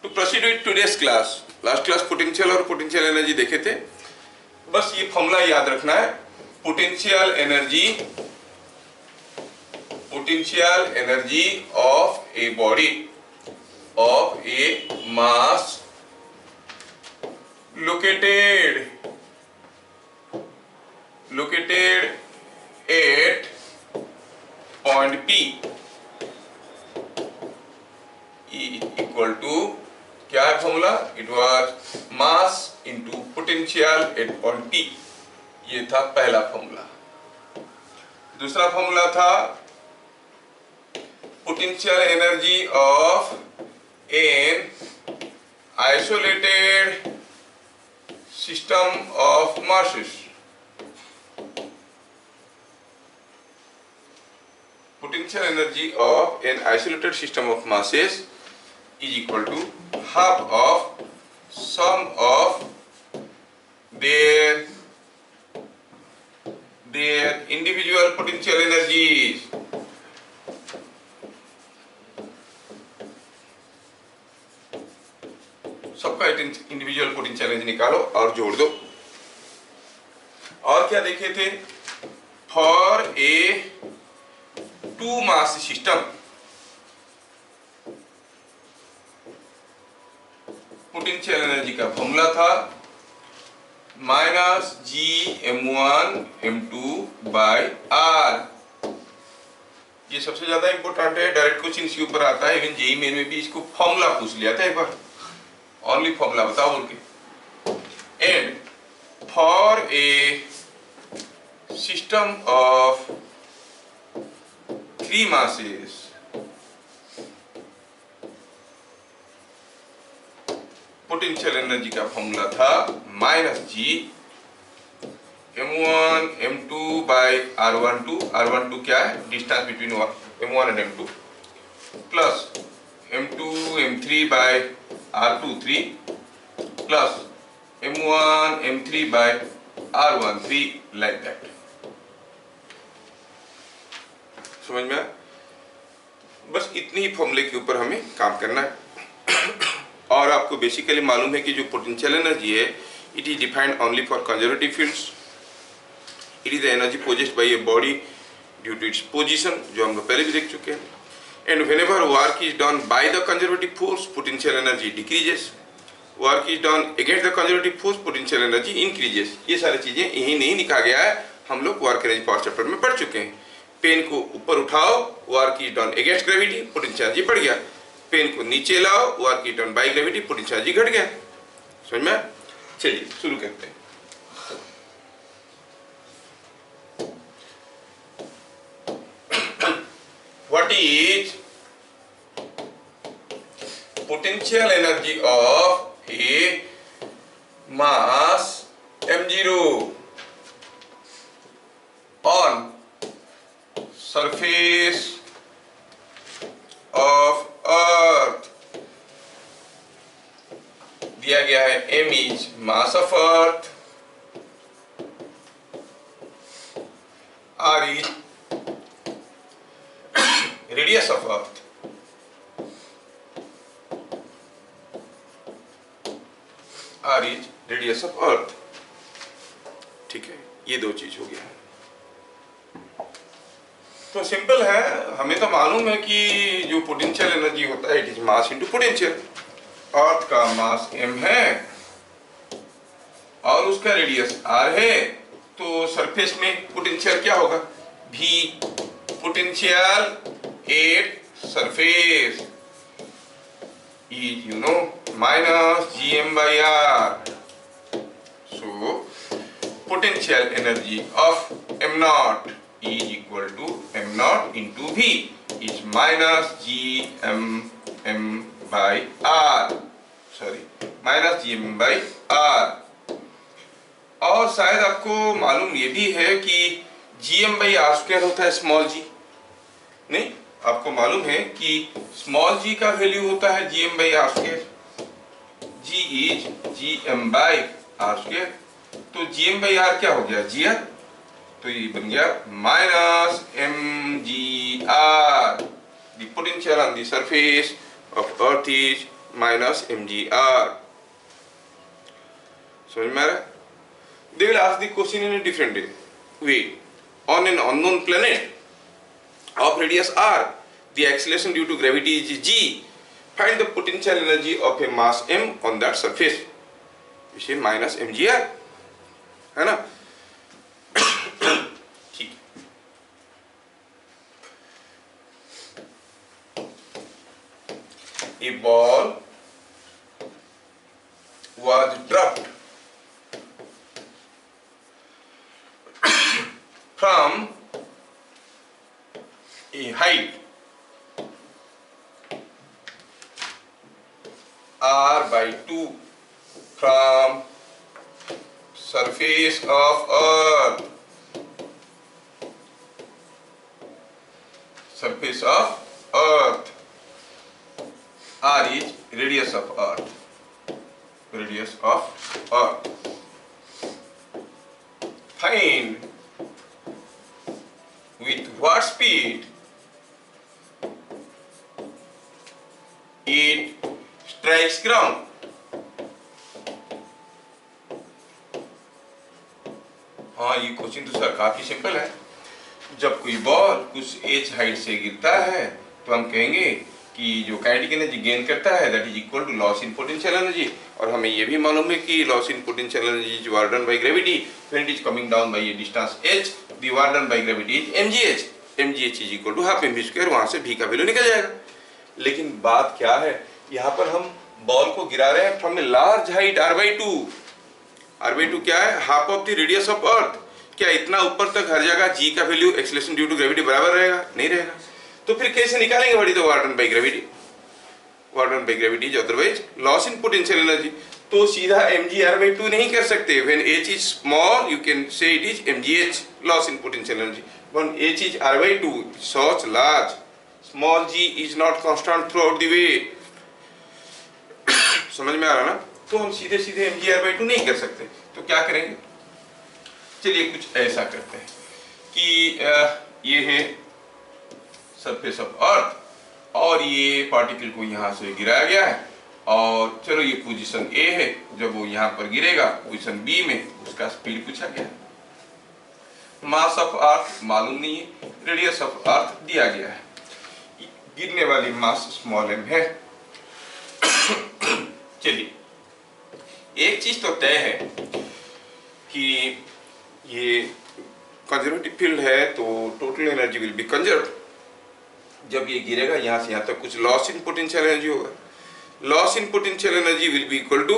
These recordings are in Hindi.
To proceed with today's class, last class potential और पोटेंशियल एनर्जी देखे थे। बस ये फॉर्मूला याद रखना है, potential energy of a body of A mass located at point P equal to, क्या है formula? It was mass into potential at point P। ये था पहला फॉर्मूला। दूसरा फॉर्मूला था potential energy of an isolated system of masses. Potential energy of an isolated system of masses is equal to half of sum of their individual potential energies। सबका इंडिविजुअल पोटेंशियल एनर्जी निकालो और जोड़ दो। और क्या देखे थे? For a two mass system potential energy का फॉर्मूला था माइनस Gm1m2 बाय आर। ये सबसे ज्यादा इंपॉर्टेंट है, डायरेक्ट क्वेश्चन इसके ऊपर आता है। इवन जेईई मेन में भी इसको फॉर्मूला पूछ लिया था एक बार, ओनली फॉर्मूला बताओ बोल के। And for a system of 3 masses potential energy का फॉर्मूला था माइनस Gm1m2 बाय R12 क्या है? Distance between M1 and M2 plus M2m3 by R23 plus M1m3 by R13 like that. समझ में आया? बस इतनी ही फॉर्मूले के ऊपर हमें काम करना है। और आपको बेसिकली मालूम है कि जो पोटेंशियल एनर्जी है, it is defined only for conservative fields. It is the energy possessed by a body due to its position, जो हम लोग पहले भी देख चुके हैं। And whenever work is done by the conservative force, potential energy decreases. Work is done against the conservative force, potential energy increases. ये सारी चीजें यही नहीं लिखा गया है, हम लोग वर्क एनर्जी पावर चैप्टर में पढ़ चुके हैं। पेन को ऊपर उठाओ, work is done against gravity, potential energy बढ़ गया। पेन को नीचे लाओ, work is done by gravity, potential energy घट गया। समझ में? चलिए शुरू करते हैं। What is potential energy of A mass m0 on surface of earth? दिया गया है m is mass of earth, r is radius of earth, r is radius of earth। ठीक है, ये दो चीज हो गया। तो सिंपल है, हमें तो मालूम है कि जो पोटेंशियल एनर्जी होता है it is mass into potential. Earth का मास m है और उसका रेडियस r है, तो सरफेस में पोटेंशियल क्या होगा? v। Potential at surface is minus Gm by r। So potential energy of m0 is equal to m0 into v is minus Gm by r, minus Gm by r। और शायद आपको मालूम ये भी है कि Gm by r स्क्वायर होता है स्मॉल g। नहीं, आपको मालूम है कि स्मॉल g का वैल्यू होता है Gm by r square. g is Gm by r square, तो Gm by r क्या हो गया? gr। तो ये बन गया minus mgr। The potential on the surface of earth is minus mgr. समझ में आ रहा है? They will ask the question in a different way. On an unknown planet of radius r, the acceleration due to gravity is g. Find the potential energy of a mass m on that surface. इसे माइनस mgr है ना. ठीक. A ball was dropped from a height r/2 from surface of earth. Surface of earth. R is radius of earth. Radius of earth. Find with what speed it strikes ground. हाँ, ये क्वेश्चन तो सर काफी सिंपल है. जब कोई बॉल कुछ एच हाइट से गिरता है तो हम कहेंगे कि जो काइनेटिक एनर्जी गेन करता है that is equal to loss in potential energy. और हमें ये भी मालूम है कि loss in potential energy is work done by gravity when it is coming down by a distance h. The work done by gravity is mgh. mgh is equal to half mv². वहां से v का वैल्यू निकल जाएगा. लेकिन बात क्या है, यहाँ पर हम बॉल को गिरा रहे हैं from a large height r/2. r/2 क्या है? Half of the radius of earth. क्या इतना ऊपर तक हर जगह g का value acceleration due to gravity बराबर रहेगा? नहीं रहेगा. तो फिर कैसे निकालेंगे what is the work done by gravity? Work done by gravity is otherwise loss in potential energy. तो सीधा mgr/2 नहीं कर सकते. When h is small you can say it is mgh, loss in potential energy. When h is r/2 such large, small g is not constant through out the way. समझ में आ रहा ना? तो हम सीधे सीधे mgr/2 नहीं कर सकते. तो क्या करेंगे? चलिए कुछ ऐसा करते हैं कि ये है सरफेस ऑफ अर्थ और ये पार्टिकल को यहाँ से गिराया गया है. और चलो ये पोजीशन ए है. जब वो यहाँ पर गिरेगा पोजीशन बी में उसका स्पीड पूछा गया. मास ऑफ अर्थ मालूम नहीं है, रेडियस ऑफ अर्थ दिया गया है. गिरने वाली मास स्मॉल m है. चलिए एक चीज तो तय है कि ये कंजर्वेटिव फील्ड है तो total energy will be conserve. जब ये गिरेगा यहाँ से यहाँ तक कुछ लॉस इन पोटेंशियल एनर्जी होगा. Loss in potential energy will be equal to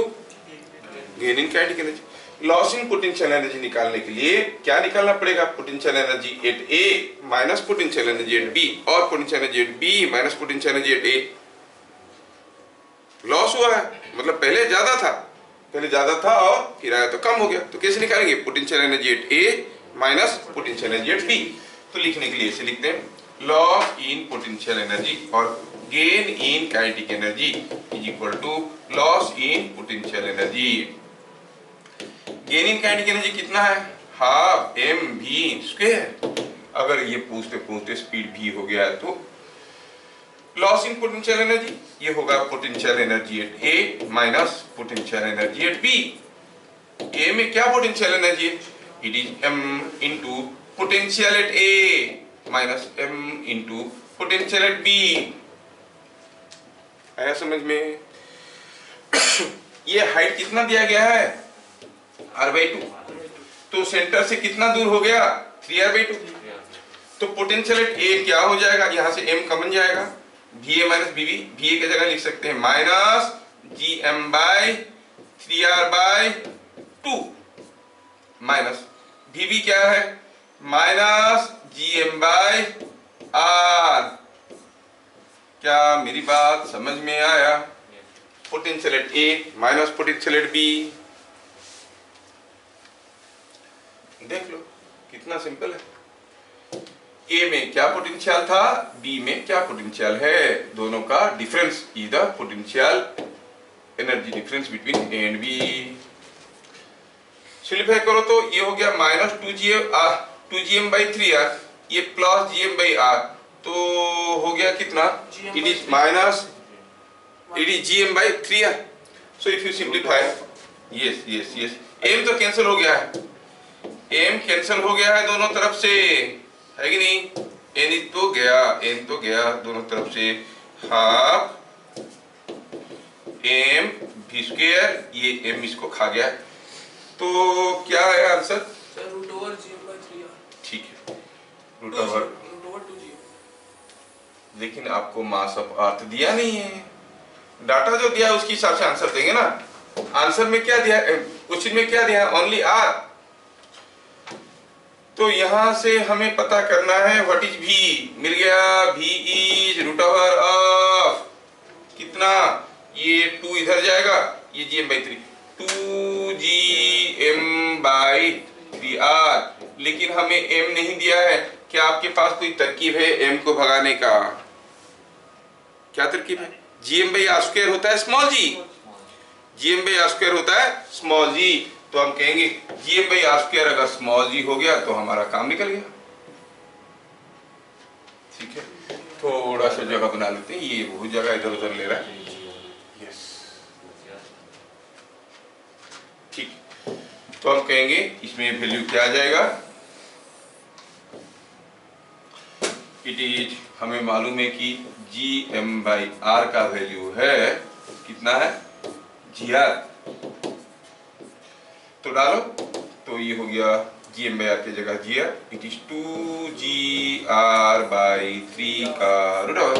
gain in kinetic energy. Loss in potential energy निकालने के लिए क्या निकालना पड़ेगा? Potential energy at A minus potential energy at B और potential energy at B minus potential energy at A. Loss हुआ है मतलब पहले ज्यादा था और फिर आया तो कम हो गया. तो कैसे निकालेंगे? Potential energy at A minus potential energy at B. तो लिखने के लिए इसे लिखते हैं लॉस इन पोटेंशियल एनर्जी और gain in kinetic energy is equal to loss in potential energy. Gain in kinetic energy कितना है? Half mv². अगर ये पूछते पूछते स्पीड v हो गया तो लॉस इन पोटेंशियल एनर्जी ये होगा potential energy at A minus potential energy at B. A में क्या पोटेंशियल एनर्जी है? It is m into potential at A minus m into potential at B. आया समझ में? ये हाइट कितना दिया गया है? r/2. तो सेंटर से कितना दूर हो गया? 3r/2. तो पोटेंशियल एट ए क्या हो जाएगा? यहाँ से m कमन जाएगा. va माइनस bv, va की जगह लिख सकते हैं माइनस gm/3r/2 माइनस bv क्या है? Minus gm/r. क्या मेरी बात समझ में आया? Potential at A minus potential at B. देख लो कितना सिंपल है. ए में क्या पोटेंशियल था, बी में क्या पोटेंशियल है, दोनों का difference is the potential energy difference between A and B. Simplify करो तो ये हो गया माइनस 2gm/3r, ये प्लस gm/r, तो हो गया कितना? It is minus It is GM by 3R. So if you simplify, yes, M तो कैंसिल हो गया है, M कैंसिल हो गया है दोनों तरफ से, है कि नहीं? N तो गया दोनों तरफ से, हाफ M V स्क्वायर, ये M इसको खा गया, तो क्या है answer? Sir root over GM by 3R। ठीक है, रूट ओवर 2GM। लेकिन आपको मास ऑफ अर्थ दिया नहीं है, डाटा जो दिया उसके हिसाब से आंसर देंगे ना। आंसर में क्या दिया, क्वेश्चन में क्या दिया? Only R. तो यहां से हमें पता करना है व्हाट इज V। मिल गया, V is root over of कितना, ये 2 इधर जाएगा, ये GM by 3, 2GM by 3R। लेकिन हमें M नहीं दिया है। क्या आपके पास कोई तरकीब है M को भगाने का? क्या तरकीब है? GM by R स्क्वायर होता है small g, GM by R square होता है स्मॉल g। तो हम कहेंगे GM by R स्क्वायर अगर स्मॉल g हो गया तो हमारा काम निकल गया। ठीक है, थोड़ा सा जगह बना लेते हैं, ये बहुत जगह इधर उधर ले रहा है। यस, ठीक, तो हम कहेंगे इसमें वैल्यू क्या आ जाएगा? इट इज, हमें मालूम है कि GM by R का वैल्यू है कितना है, GR। तो डालो, तो ये हो गया GM by R की जगह GR, it is 2GR by 3 का रूट ओवर।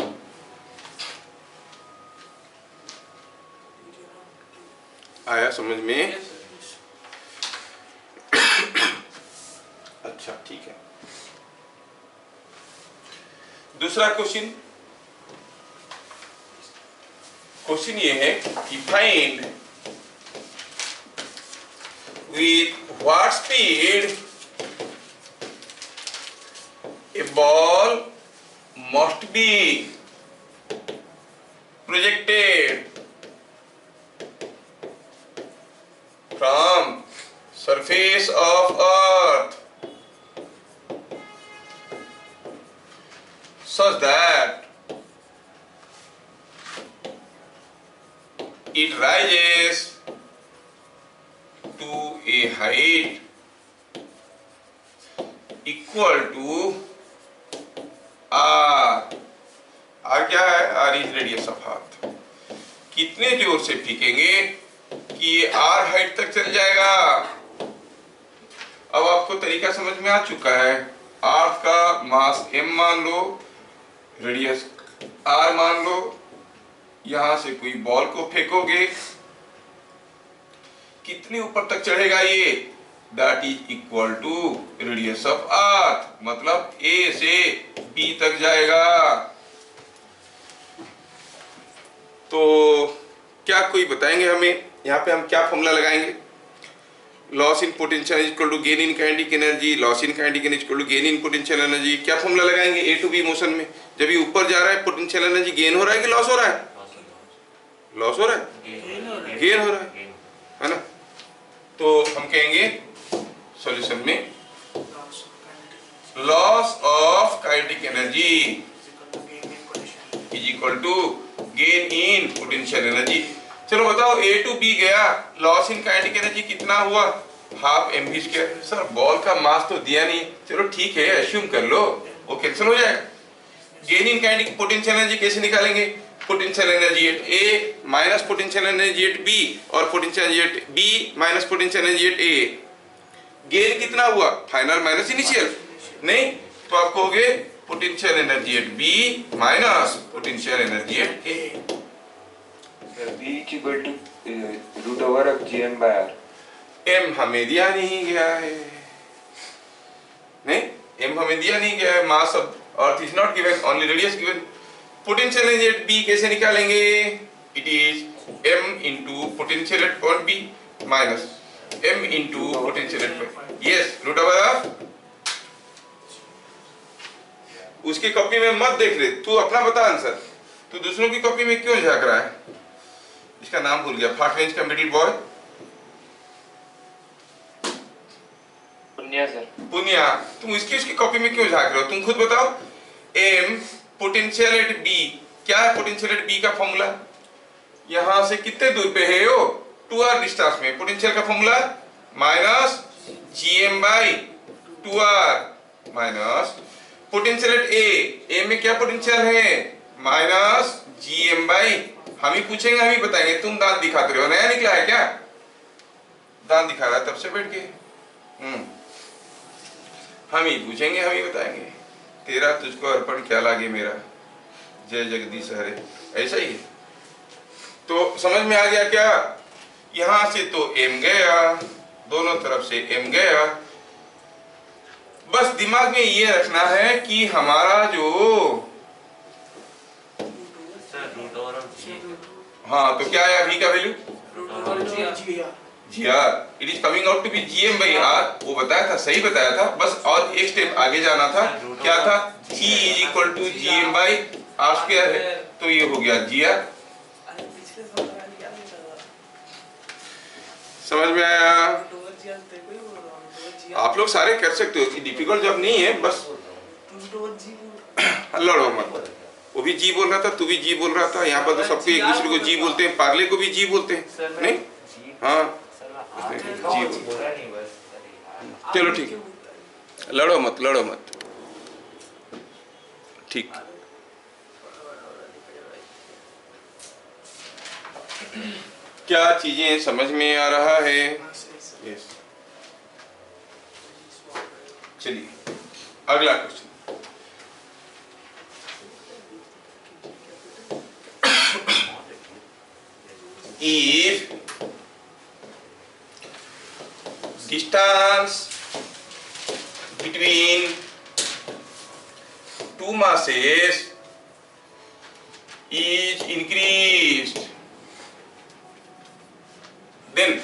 आया समझ में? अच्छा ठीक है। दूसरा क्वेश्चन ये है कि find with what speed a ball must be projected from surface of earth such that it rises to a height equal to R। R क्या है? R is radius of earth। कितने जोर से फेंकेंगे कि ये R हाइट तक चल जाएगा? अब आपको तरीका समझ में आ चुका है। अर्थ का मास M मान लो, रेडियस R मान लो, यहां से कोई बॉल को फेंकोगे, कितने ऊपर तक चढ़ेगा ये? That is equal to radius of earth, मतलब A से B तक जाएगा। तो क्या कोई बताएंगे हमें यहाँ पे हम क्या फॉर्मूला लगाएंगे? Loss in potential equal to gain in kinetic energy, loss in kinetic energy equal to gain in potential energy. क्या फॉर्मूला लगाएंगे? A टू B मोशन में जब ये ऊपर जा रहा है पोटेंशियल एनर्जी गेन हो रहा है कि लॉस हो रहा है? लॉस हो रहा है, गेन हो रहा है ना? तो हम कहेंगे सॉल्यूशन में loss of kinetic energy is equal to gain in potential energy. चलो बताओ, A टू B गया, लॉस इन काइनेटिक एनर्जी कितना हुआ? Half mv square. Sir ball का मास तो दिया नहीं, चलो ठीक है एज्यूम कर लो, वो कैंसिल हो जाएगा। Gain in kinetic potential energy कैसे निकालेंगे? Potential energy at A minus potential energy at B और potential energy at B minus potential energy at A। Gain कितना हुआ? फाइनल माइनस इनिशियल, नहीं तो आप कहोगे potential energy at B minus potential energy at A। B equal to root over of GM by R। M हमें दिया नहीं गया है, नहीं M हमें दिया नहीं गया है, mass of earth is not given, only radius given. Potential energy at B कैसे निकालेंगे? It is M into potential at point B minus M into potential at point, yes root over of. उसकी कॉपी में मत देख ले, तू अपना बता आंसर। तू दूसरों की कॉपी में क्यों झांक रहा है? इसका नाम भूल गया, फास्ट बेंच का middle boy Punia sir. Punia, तुम उसकी कॉपी में क्यों झांक रहे हो? तुम खुद बताओ। M पोटेंशियल एट B, क्या है पोटेंशियल एट B का फॉर्मूला? यहां से कितने दूर पे है? 2r डिस्टेंस में। पोटेंशियल का formula minus GM by 2r minus potential at A में क्या पोटेंशियल है? माइनस GM बाई, हम ही पूछेंगे हम ही बताएंगे, तुम दांत दिखाते रहो। नया निकला है क्या? दांत दिखा रहा है तब से बैठ के। हम ही पूछेंगे हम ही बताएंगे। तेरा तुझको अर्पण क्या लागे मेरा, जय जगदीश हरे, ऐसा ही है। तो समझ में आ गया क्या? यहां से तो m गया, दोनों तरफ से m गया। बस दिमाग में ये रखना है कि हमारा जो हाँ, तो क्या है v का value? It is coming out to be GM by r। वो बताया था, सही बताया था, बस और एक स्टेप आगे जाना था। क्या था? G is equal to GM by r square है, तो ये हो गया GR। समझ में आया? आप लोग सारे कर सकते हो, डिफिकल्ट जॉब नहीं है, बस लड़ो मत। वो भी जी बोल रहा था, तू भी जी बोल रहा था, यहाँ पर तो सबको एक दूसरे को जी बोलते हैं, पागले को भी जी बोलते हैं, नहीं? हाँ जी बोल। चलो ठीक है, लड़ो मत लड़ो मत, ठीक। क्या चीजें समझ में आ रहा है? यस। चलिए अगला question. If distance between two masses is increased, then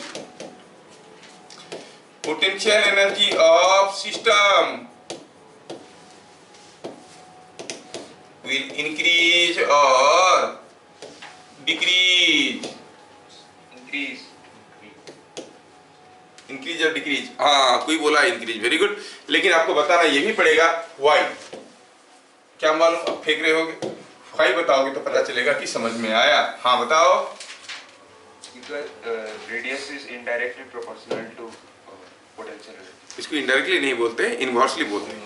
potential energy of system will increase or decrease? Increase और डिक्रीज। हाँ, कोई बोला इंक्रीज, वेरी गुड। लेकिन आपको बताना ये भी पड़ेगा वाई। क्या मालूम, अब फेंक रहे होगे, वाई बताओगे तो पता चलेगा कि समझ में आया। हाँ बताओ। Radius is indirectly proportional to potential. इसको इनडायरेक्टली नहीं बोलते, इनवर्सली बोलते हैं।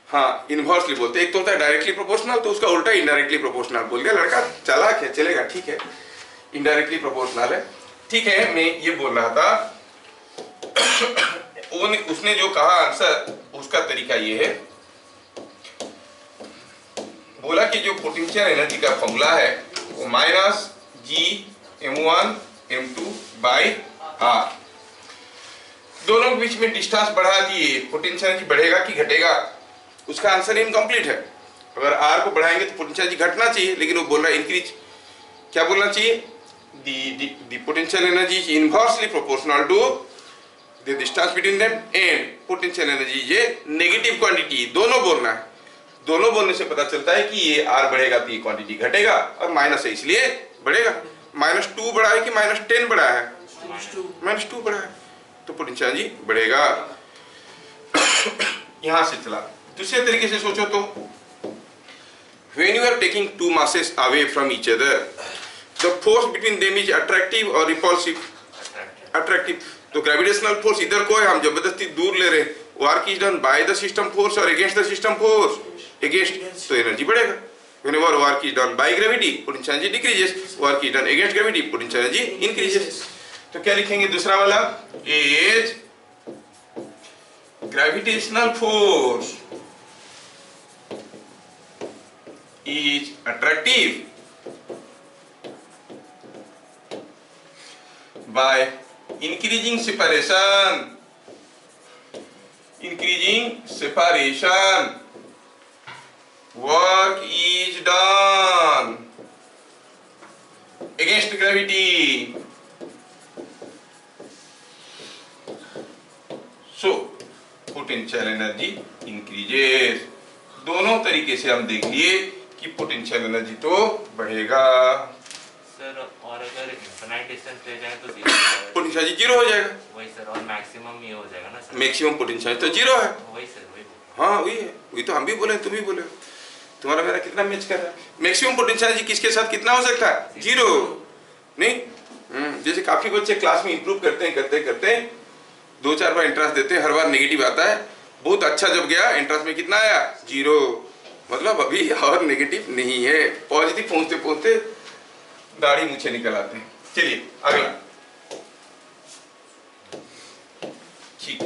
हाँ, इनवर्सली बोलते हैं। एक तो होता है डायरेक्टली प्रोपोर्शनल, तो उसका उल्टा इनडायरेक्टली प्रोपोर्शनल बोल दिया। लड़का चालाक है, चलेगा, ठीक है। इनडायरेक्टली प्रोपोर्शनल है, ठीक है। मैं ये बोल रहा था उसने जो कहा आंसर, उसका तरीका ये है, बोला कि जो पोटेंशियल एनर्जी का फॉर्मूला है वो minus GM1 M2 by R। दोनों के बीच में डिस्टेंस बढ़ा दिए, पोटेंशियल एनर्जी बढ़ेगा कि घटेगा? उसका आंसर इनकम्प्लीट है। अगर R को बढ़ाएंगे तो पोटेंशियल एनर्जी घटना चाहिए, लेकिन वो बोल रहा है इंक्रीज। क्या बोलना चाहिए? The potential energy is inversely proportional to the distance between them and potential energy is a negative quantity। दोनों बोलना है। दोनों बोलने से पता चलता है कि ये R बढ़ेगा तो ये क्वांटिटी घटेगा, और माइनस है इसलिए बढ़ेगा। -2 बढ़ा है कि -10 बढ़ा है? -2 बढ़ा है, तो पोटेंशियल एनर्जी बढ़ेगा। यहां से चला दूसरे तरीके से सोचो तो, when you are taking two masses away from each other, the force between them is attractive or repulsive? Attractive। तो ग्रेविटेशनल फोर्स इधर को है, हम जबरदस्ती दूर ले रहे हैं। Work is done by the system force और against the system force, against, तो एनर्जी बढ़ेगा। whenever work is done by gravity, potential energy decreases, work is done against gravity, potential energy increases। तो क्या लिखेंगे दूसरा वाला? is gravitational force is attractive by increasing separation, work is done against gravity, so potential energy increases। दोनों तरीके से हम देख लिए कि पोटेंशियल एनर्जी तो बढ़ेगा सर, और अगर इनफिनाइट डिस्टेंस ले जाए तो पोटेंशियल एनर्जी जीरो हो जाएगा। वही सर, और मैक्सिमम ये हो जाएगा ना सर? मैक्सिमम पोटेंशियल तो जीरो है। वही सर, वही। हाँ वही है, वही तो हम भी बोले, तुम भी बोले। तुम्हारा मेरा कितना मैच कर रहा है? मैक्सिमम पोटेंशियल एनर्जी किसके साथ कितना हो सकता है? जीरो। नहीं जैसे काफी बच्चे क्लास में इंप्रूव करते हैं 2-4 बार एंट्रेंस देते हैं, हर बार नेगेटिव आता है। बहुत अच्छा जब गया एंट्रेंस में कितना आया? जीरो। मतलब अभी और नेगेटिव नहीं है, पॉजिटिव पहुंचते पहुंचते दाढ़ी मूछे निकल आते हैं। चलिए अगला। ठीक,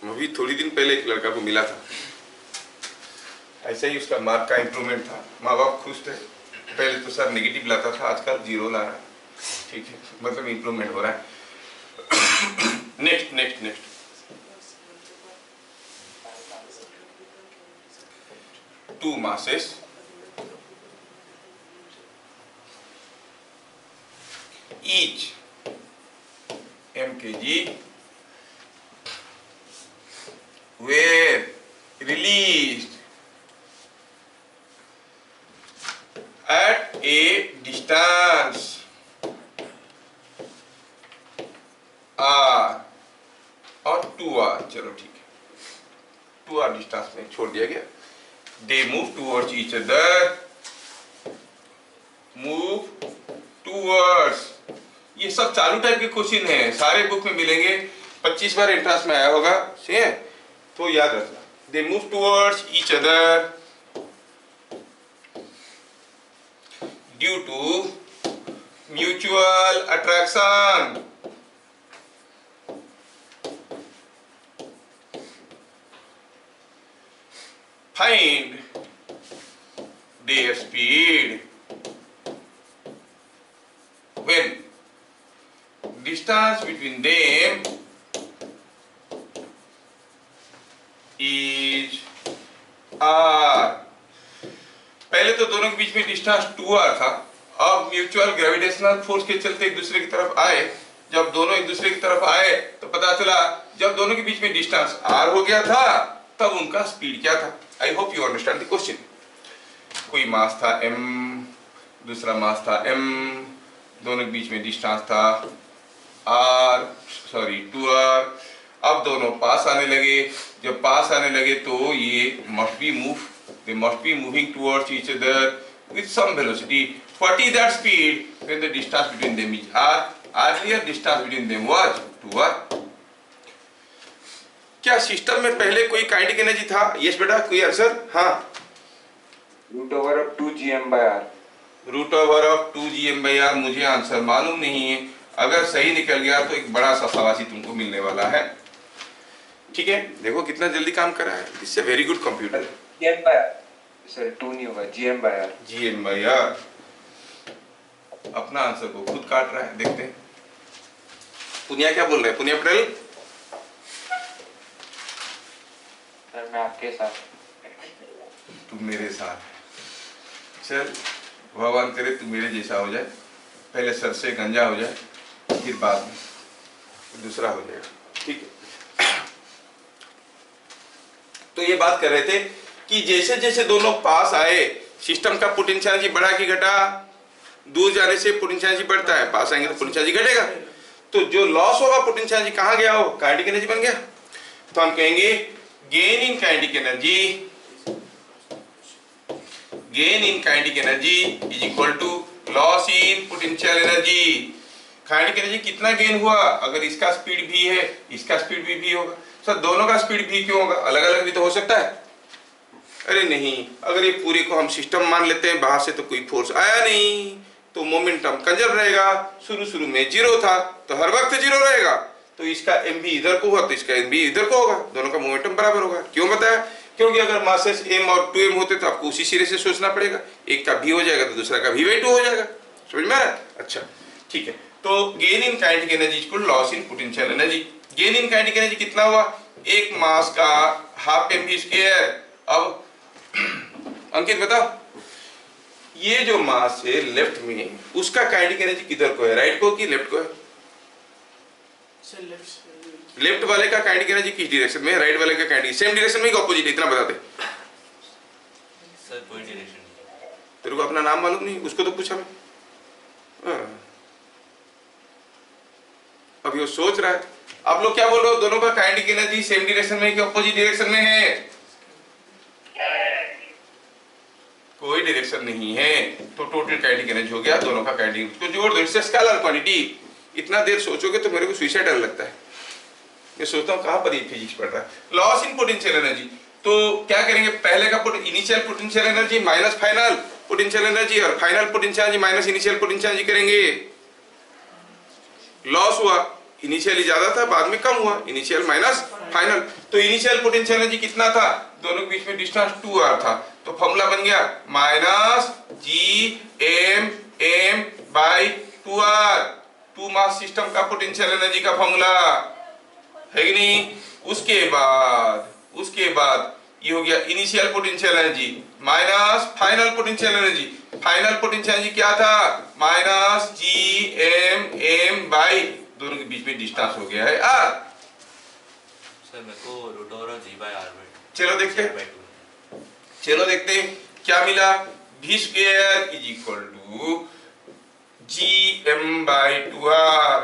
अभी थोड़ी दिन पहले एक लड़का को मिला था, ऐसा ही उसका मार्क का इम्प्रूवमेंट था। माँ बाप खुश थे, पहले तो सर नेगेटिव लाता था, आजकल जीरो ला रहा है। ठीक है, मतलब इम्प्रूवमेंट हो रहा है। Next next next, two masses each mkg were released at a distance r और 2r, चलो ठीक है, 2r डिस्टेंस में छोड़ दिया गया। They move towards each other, move towards, ये सब चालू टाइप के क्वेश्चन है, सारे बुक में मिलेंगे, 25 बार एंट्रेंस में आया होगा, सही है? तो याद रखना, they move towards each other due to mutual attraction. Find their speed when distance between them is r. पहले तो दोनों के बीच में डिस्टेंस 2r था, अब म्यूचुअल ग्रेविटेशनल फोर्स के चलते एक दूसरे की तरफ आए। जब दोनों एक दूसरे की तरफ आए तो पता चला जब दोनों के बीच में डिस्टेंस r हो गया था तब उनका स्पीड क्या था। I hope you understand the question. कोई मास था m, दूसरा मास था m, दोनों के बीच में डिस्टेंस था r, सॉरी 2r। अब दोनों पास आने लगे, जब पास आने लगे तो ये must be move, they must be moving towards each other with some velocity. What is that speed when the distance between them is r? Earlier distance between them was 2r. क्या सिस्टम में पहले कोई काइनेटिक एनर्जी था? यस बेटा, कोई आंसर? हाँ, root over of 2gm/r। Root over of 2gm/r। मुझे आंसर मालूम नहीं है, अगर सही निकल गया तो एक बड़ा सा शाबाशी तुमको मिलने वाला है। ठीक है, देखो कितना जल्दी काम कर रहा है, इससे वेरी गुड कंप्यूटर। सर 2 नहीं होगा, gm/r। gm/r अपना आंसर को खुद काट रहा है, देखते हैं पुनिया क्या बोल रहे हैं। पुनिया पटेल, सर मैं आपके साथ। तू मेरे साथ, चल भगवान करे तू मेरे जैसा हो जाए, पहले सर से गंजा हो जाए, फिर बाद में दूसरा हो जाएगा। ठीक है, तो ये बात कर रहे थे कि जैसे जैसे दोनों पास आए सिस्टम का पोटेंशियल एनर्जी बढ़ा कि घटा? दूर जाने से पोटेंशियल एनर्जी बढ़ता है, पास आएंगे तो पोटेंशियल एनर्जी घटेगा। तो जो लॉस होगा पोटेंशियल एनर्जी कहाँ गया? हो काइनेटिक एनर्जी बन गया। तो हम कहेंगे gain in kinetic energy, gain in kinetic energy is equal to loss in potential energy. Kinetic energy कितना गेन हुआ? अगर इसका स्पीड भी है, इसका स्पीड भी होगा। सर दोनों का स्पीड भी क्यों होगा? अलग अलग भी तो हो सकता है। अरे नहीं, अगर ये पूरे को हम सिस्टम मान लेते हैं, बाहर से तो कोई फोर्स आया नहीं, तो मोमेंटम कंजर्व रहेगा। शुरू में जीरो था तो हर वक्त जीरो रहेगा, तो इसका एम भी इधर को हुआ तो इसका एम भी इधर को होगा, दोनों का मोमेंटम बराबर होगा। क्यों बताया? क्योंकि अगर मासेस m और 2m होते तो आपको उसी सिरे से सोचना पड़ेगा, एक का v हो जाएगा तो दूसरा का v/2 हो जाएगा। समझ में आ रहा है? अच्छा ठीक है, तो gain in kinetic energy equal loss in potential energy. Gain in kinetic energy कितना हुआ? एक मास का हाफ mv²। अब अंकित बताओ, ये जो मास है लेफ्ट में, उसका काइनेटिक एनर्जी किधर को है? राइट को कि लेफ्ट को है? Sir left. लेफ्ट वाले का काइनेटिक एनर्जी किस डायरेक्शन में है? राइट वाले का काइनेटिक सेम डायरेक्शन में कि ऑपोजिट? इतना बता दे सर, कोई डायरेक्शन नहीं। तेरे को अपना नाम मालूम नहीं? उसको तो पूछा मैं। अभी वो सोच रहा है आप लोग क्या बोल रहे हो, दोनों का काइनेटिक एनर्जी सेम डायरेक्शन में कि अपोजिट डायरेक्शन में है? कोई डायरेक्शन नहीं है, तो टोटल काइनेटिक एनर्जी हो गया दोनों का काइनेटिक। तो जोड़ दो, इससे स्केलर क्वांटिटी। इतना देर सोचोगे तो मेरे को सुसाइडल लगता है। मैं सोचता हूँ कहाँ पर ये फिजिक्स पढ़ रहा है। लॉस इन पोटेंशियल एनर्जी, तो क्या करेंगे, पहले का initial potential energy minus final potential energy, और final potential energy minus initial potential energy करेंगे। लॉस हुआ, इनिशियली ज्यादा था बाद में कम हुआ, इनिशियल माइनस फाइनल। तो इनिशियल पोटेंशियल एनर्जी कितना था, दोनों के बीच में डिस्टेंस 2r था, तो फॉर्मूला बन गया minus Gm by 2r, 2 mass system का पोटेंशियल एनर्जी का फॉर्मूला है कि नहीं। उसके बाद ये हो गया initial potential energy minus final potential energy. Final potential energy क्या था, माइनस Gm बाई दोनों के बीच में डिस्टेंस हो गया है r। सर मेरे को रूट ओवर G/r में चलो देखते हैं क्या मिला। v square is equal to Gm/2r।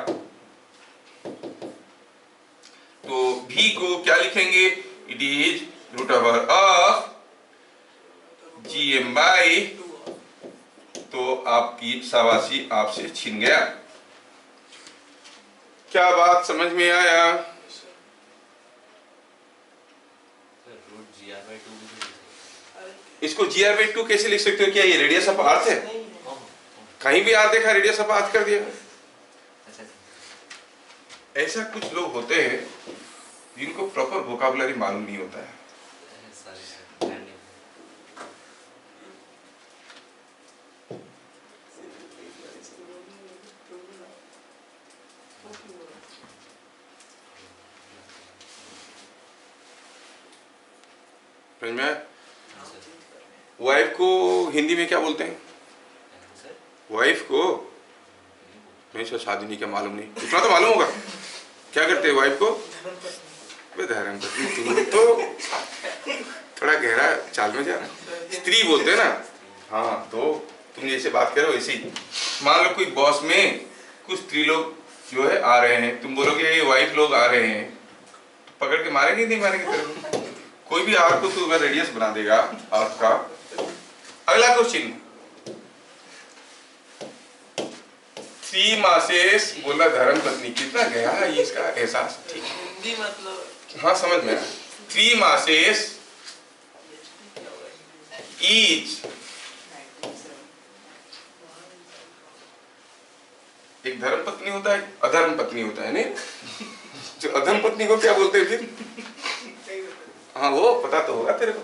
तो v को क्या लिखेंगे, it is root over of Gm/, तो आपकी शाबाशी आपसे छिन गया। क्या बात समझ में आया? रूट Gr/2 इसको Gr/2 कैसे लिख सकते हो, क्या ये रेडियस ऑफ अर्थ है? नहीं है। कहीं भी आर देखा रेडियस ऑफ अर्थ कर दिया। अच्छा ऐसा कुछ लोग होते हैं जिनको प्रॉपर वोकैबुलरी मालूम नहीं होता है। Sorry sir. समझ में आया? वाइफ को हिंदी में क्या बोलते हैं? वाइफ को नहीं सर, शादी नहीं, क्या मालूम नहीं, इतना तो मालूम होगा। क्या करते हैं वाइफ को? धर्म पत्नी। तो थोड़ा गहरा चाल में जा रहा है। स्त्री बोलते हैं ना। हाँ, तो तुम जैसे बात करो वैसे ही। मान लो कोई बॉस में कुछ स्त्री लोग जो है आ रहे हैं, तुम बोलोगे ये वाइफ लोग आ रहे हैं, तो पकड़ के मारेंगे नहीं मारेंगे तेरे? कोई भी आर्क को तू अगर रेडियस बना देगा आर्क का। अगला क्वेश्चन, 3 मासेस बोला धर्म पत्नी, कितना गया है ये इसका एहसास। ठीक है, हिंदी मतलब हाँ समझ में। 3 मासेस ईच, एक धर्म पत्नी होता है, अधर्म पत्नी होता है नहीं? जो अधर्म पत्नी को क्या बोलते हैं फिर? हाँ वो पता तो होगा तेरे को।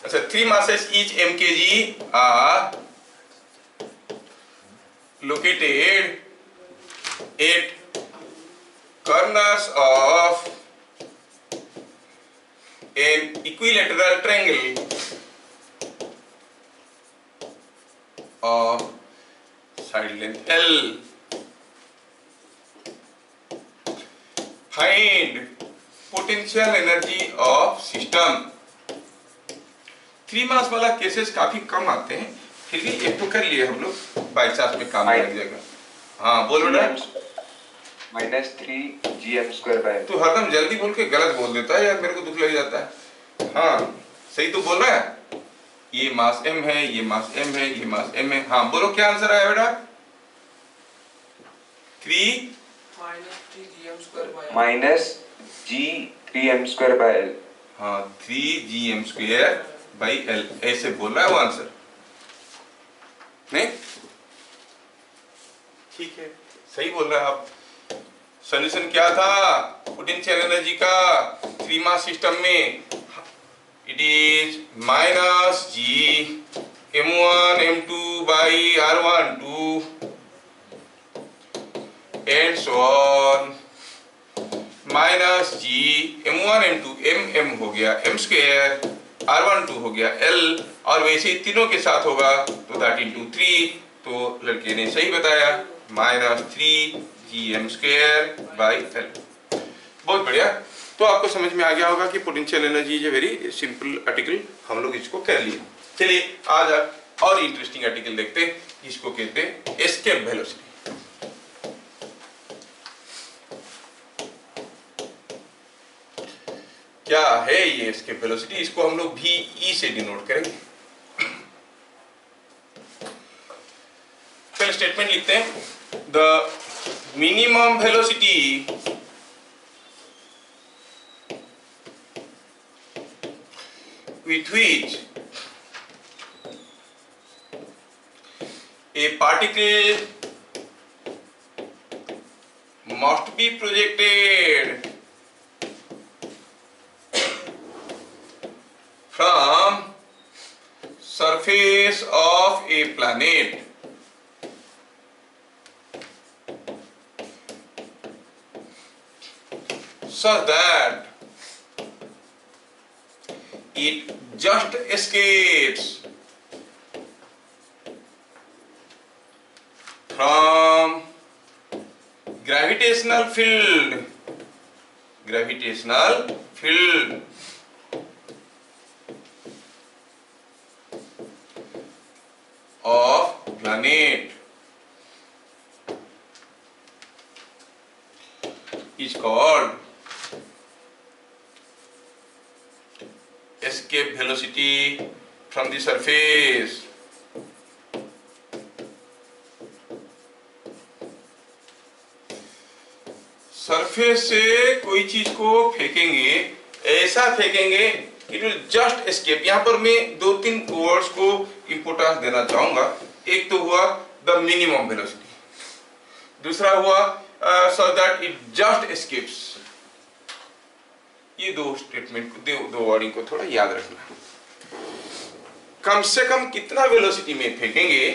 अच्छा, 3 masses each mkg are located at corners of an equilateral triangle of side length L. Find potential energy of system। 3 मास वाला केसेस काफी कम आते हैं, फिर भी एक तो कर लिए हम लोग, बाई चांस में काम लग जाएगा। हाँ बोल बेटा। -3 Gm²/L। तू हरदम जल्दी बोल के गलत बोल देता है यार, मेरे को दुख लग जाता है। हाँ सही तो बोल रहा है। ये मास m है, ये मास m है, ये मास m है। हाँ बोलो क्या आंसर आया बेटा? 3 -G3m²/L। हाँ 3Gm²/L ऐसे बोल रहा है वो आंसर नहीं? ठीक है, सही बोल रहा है आप। सॉल्यूशन क्या था पोटेंशियल एनर्जी का 3 मास सिस्टम में? It is -Gm1 m2/r12 and so on, -Gm1 m2 m हो गया m², r12 हो गया l, और वैसे ही तीनों के साथ होगा तो that into 3। तो लड़के ने सही बताया, -3Gm²/L। बहुत बढ़िया। तो आपको समझ में आ गया होगा कि potential energy is a very simple article, हम लोग इसको कर लिए। चलिए आज और इंटरेस्टिंग आर्टिकल देखते हैं, इसको कहते हैं एस्केप वेलोसिटी। क्या है ये एस्केप वेलोसिटी, इसको हम लोग VE से डिनोट करेंगे। पहले स्टेटमेंट लिखते हैं, the minimum velocity with which a particle must be projected from surface of a planet such that it just escapes from gravitational field of planet is called escape velocity from the surface. Surface से कोई चीज को फेंकेंगे, ऐसा फेंकेंगे इट विल जस्ट एस्केप। यहाँ पर मैं 2-3 वर्ड्स को इंपोर्टेंस देना चाहूंगा। एक तो हुआ द मिनिमम वेलोसिटी, दूसरा हुआ so that it just escapes. ये दो स्टेटमेंट को, दो वर्डिंग को थोड़ा याद रखना। कम से कम कितना वेलोसिटी में फेंकेंगे,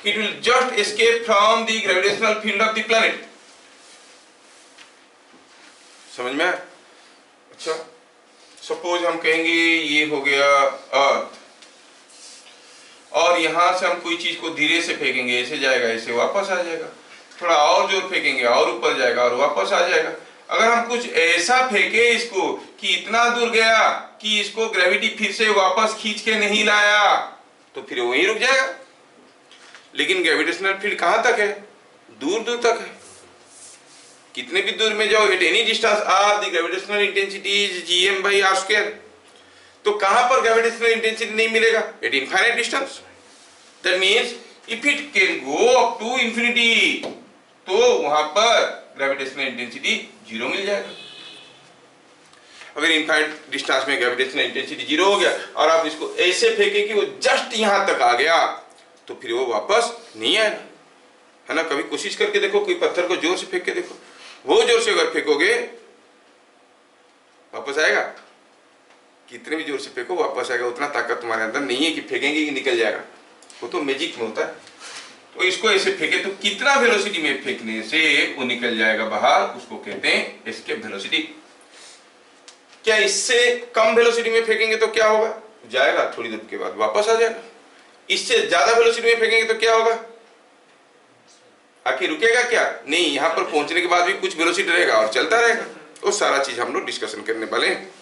it will just escape from the gravitational field of the planet. समझ में आया? अच्छा, सपोज हम कहेंगे ये हो गया अर्थ, और यहां से हम कोई चीज को धीरे से फेंकेंगे, ऐसे जाएगा, ऐसे वापस आ जाएगा। थोड़ा और जोर फेंकेंगे और ऊपर जाएगा और वापस आ जाएगा। अगर हम कुछ ऐसा फेंके इसको कि इतना दूर गया कि इसको ग्रेविटी फिर से वापस खींच के नहीं लाया, तो फिर वहीं रुक जाएगा। लेकिन ग्रेविटेशनल फील्ड कहां तक है? दूर दूर तक है। कितने भी दूर में जाओ, at any distance R the gravitational intensity is gm/r²। तो कहां पर ग्रेविटेशनल इंटेंसिटी नहीं मिलेगा? At infinite distance. That means if it can go up to infinity, तो वहां पर ग्रेविटेशनल इंटेंसिटी 0 मिल जाएगा। अगर इनफाइनाइट डिस्टेंस में ग्रेविटेशनल इंटेंसिटी 0 हो गया और आप इसको ऐसे फेंके कि वो जस्ट यहां तक आ गया, तो फिर वो वापस नहीं आएगा, है ना। कभी कोशिश करके देखो, कोई पत्थर को जोर से फेंक के देखो, वो जोर से अगर फेंकोगे वापस आएगा? कितने भी जोर से फेंको वापस आएगा। उतना ताकत तुम्हारे अंदर नहीं है कि फेंकेंगे कि निकल जाएगा, वो तो मैजिक में होता है। तो इसको ऐसे फेंके तो कितना वेलोसिटी में फेंकने से वो निकल जाएगा बाहर, उसको कहते हैं एस्केप वेलोसिटी। क्या इससे कम वेलोसिटी में फेंकेंगे तो क्या होगा? जाएगा, थोड़ी देर के बाद वापस आ जाएगा। इससे ज्यादा वेलोसिटी में फेंकेंगे तो क्या होगा? आखिर रुकेगा क्या? नहीं, यहां पर पहुंचने के बाद भी कुछ वेलोसिटी रहेगा और चलता रहेगा। वो सारा चीज हम लोग डिस्कशन करने वाले हैं।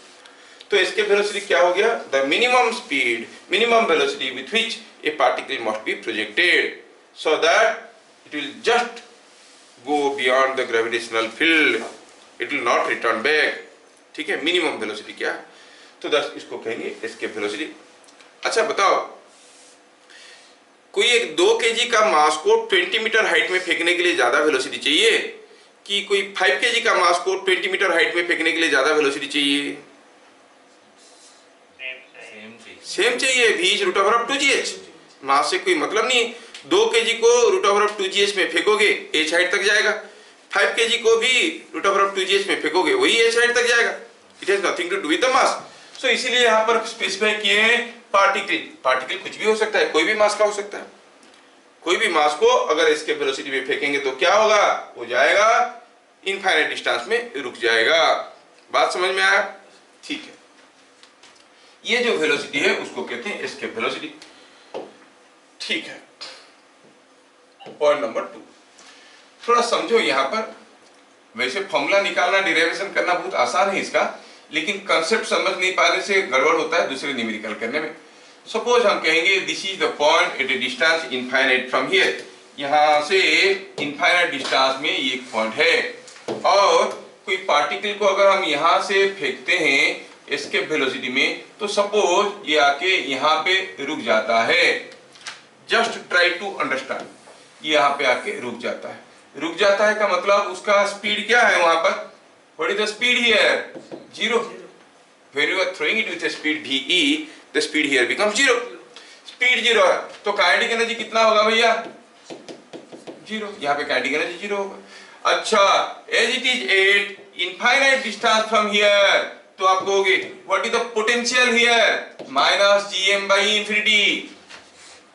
तो एस्केप वेलोसिटी क्या हो गया? The minimum speed, minimum velocity with which A particle must be projected so that it will just go beyond the gravitational field, it will not return back. ठीक है, मिनिमम वेलोसिटी क्या है? तो दस इसको कहेंगे एस्केप वेलोसिटी। अच्छा बताओ, कोई एक 2 kg का मास को 20 मीटर हाइट में फेंकने के लिए ज्यादा वेलोसिटी चाहिए कि कोई 5 kg का मास को 20 मीटर हाइट में फेंकने के लिए ज्यादा वेलोसिटी चाहिए? सेम चाहिए। v/2gh। मास से कोई मतलब नहीं। 2 kg को √2gh में फेंकोगे h हाइट तक जाएगा, 5 kg को भी √2gh में फेंकोगे वही h हाइट तक जाएगा। It has nothing to do with the mass. So इसीलिए यहाँ पर स्पेसिफाई किए हैं पार्टिकल कुछ भी हो सकता है, कोई भी मास का हो सकता है। कोई भी मास को अगर इसके वेलोसिटी में फेंकेंगे तो क्या होगा? वो जाएगा इनफाइनाइट डिस्टेंस में रुक जाएगा। बात समझ में आया? ठीक है, ये जो वेलोसिटी है उसको कहते हैं एस्केप वेलोसिटी। ठीक है, पॉइंट नंबर 2 थोड़ा समझो। यहाँ पर वैसे फॉर्मूला निकालना, डिराइवेशन करना बहुत आसान है इसका, लेकिन कंसेप्ट समझ नहीं पाने से गड़बड़ होता है दूसरे न्यूमेरिकल करने में। सपोज हम कहेंगे this is the point at a distance infinite from here. यहाँ से इनफाइनाइट डिस्टेंस में ये एक पॉइंट है, और कोई पार्टिकल को अगर हम यहाँ से फेंकते हैं एस्केप वेलोसिटी में, तो सपोज ये आके यहाँ पे रुक जाता है, जस्ट ट्राई टू अंडरस्टैंड, ये यहाँ पे आके रुक जाता है। रुक जाता है का मतलब उसका स्पीड क्या है वहां पर, what is the speed here, 0। When you are throwing it with a speed ve, the speed here becomes 0। Speed 0 है तो काइनेटिक एनर्जी कितना होगा भैया, 0। यहाँ पे काइनेटिक एनर्जी 0 होगा। अच्छा, as it is at infinite distance from here, तो आप कहोगे what is the potential here, minus GM by infinity,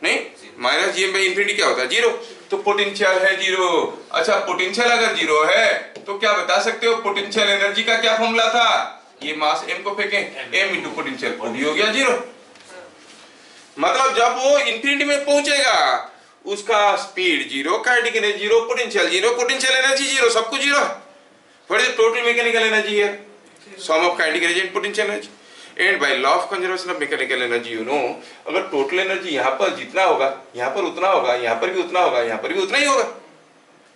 नहीं माइनस जीएम बाई इंफिनिटी क्या होता है, 0, तो पोटेंशियल है 0। अच्छा, पोटेंशियल अगर 0 है तो क्या बता सकते हो पोटेंशियल एनर्जी का क्या फॉर्मूला था, ये मास m को फेंकें, m इंटू पोटेंशियल, वो भी हो गया 0। मतलब जब वो इंफिनिटी में पहुंचेगा उसका speed 0, kinetic energy 0, potential 0, potential energy 0, सब कुछ 0 है। What is total mechanical energy here, sum of kinetic energy and potential energy. And by law of conservation of mechanical energy you know, अगर टोटल एनर्जी यहाँ पर जितना होगा यहाँ पर उतना होगा, यहाँ पर भी उतना होगा, यहाँ पर भी उतना ही होगा।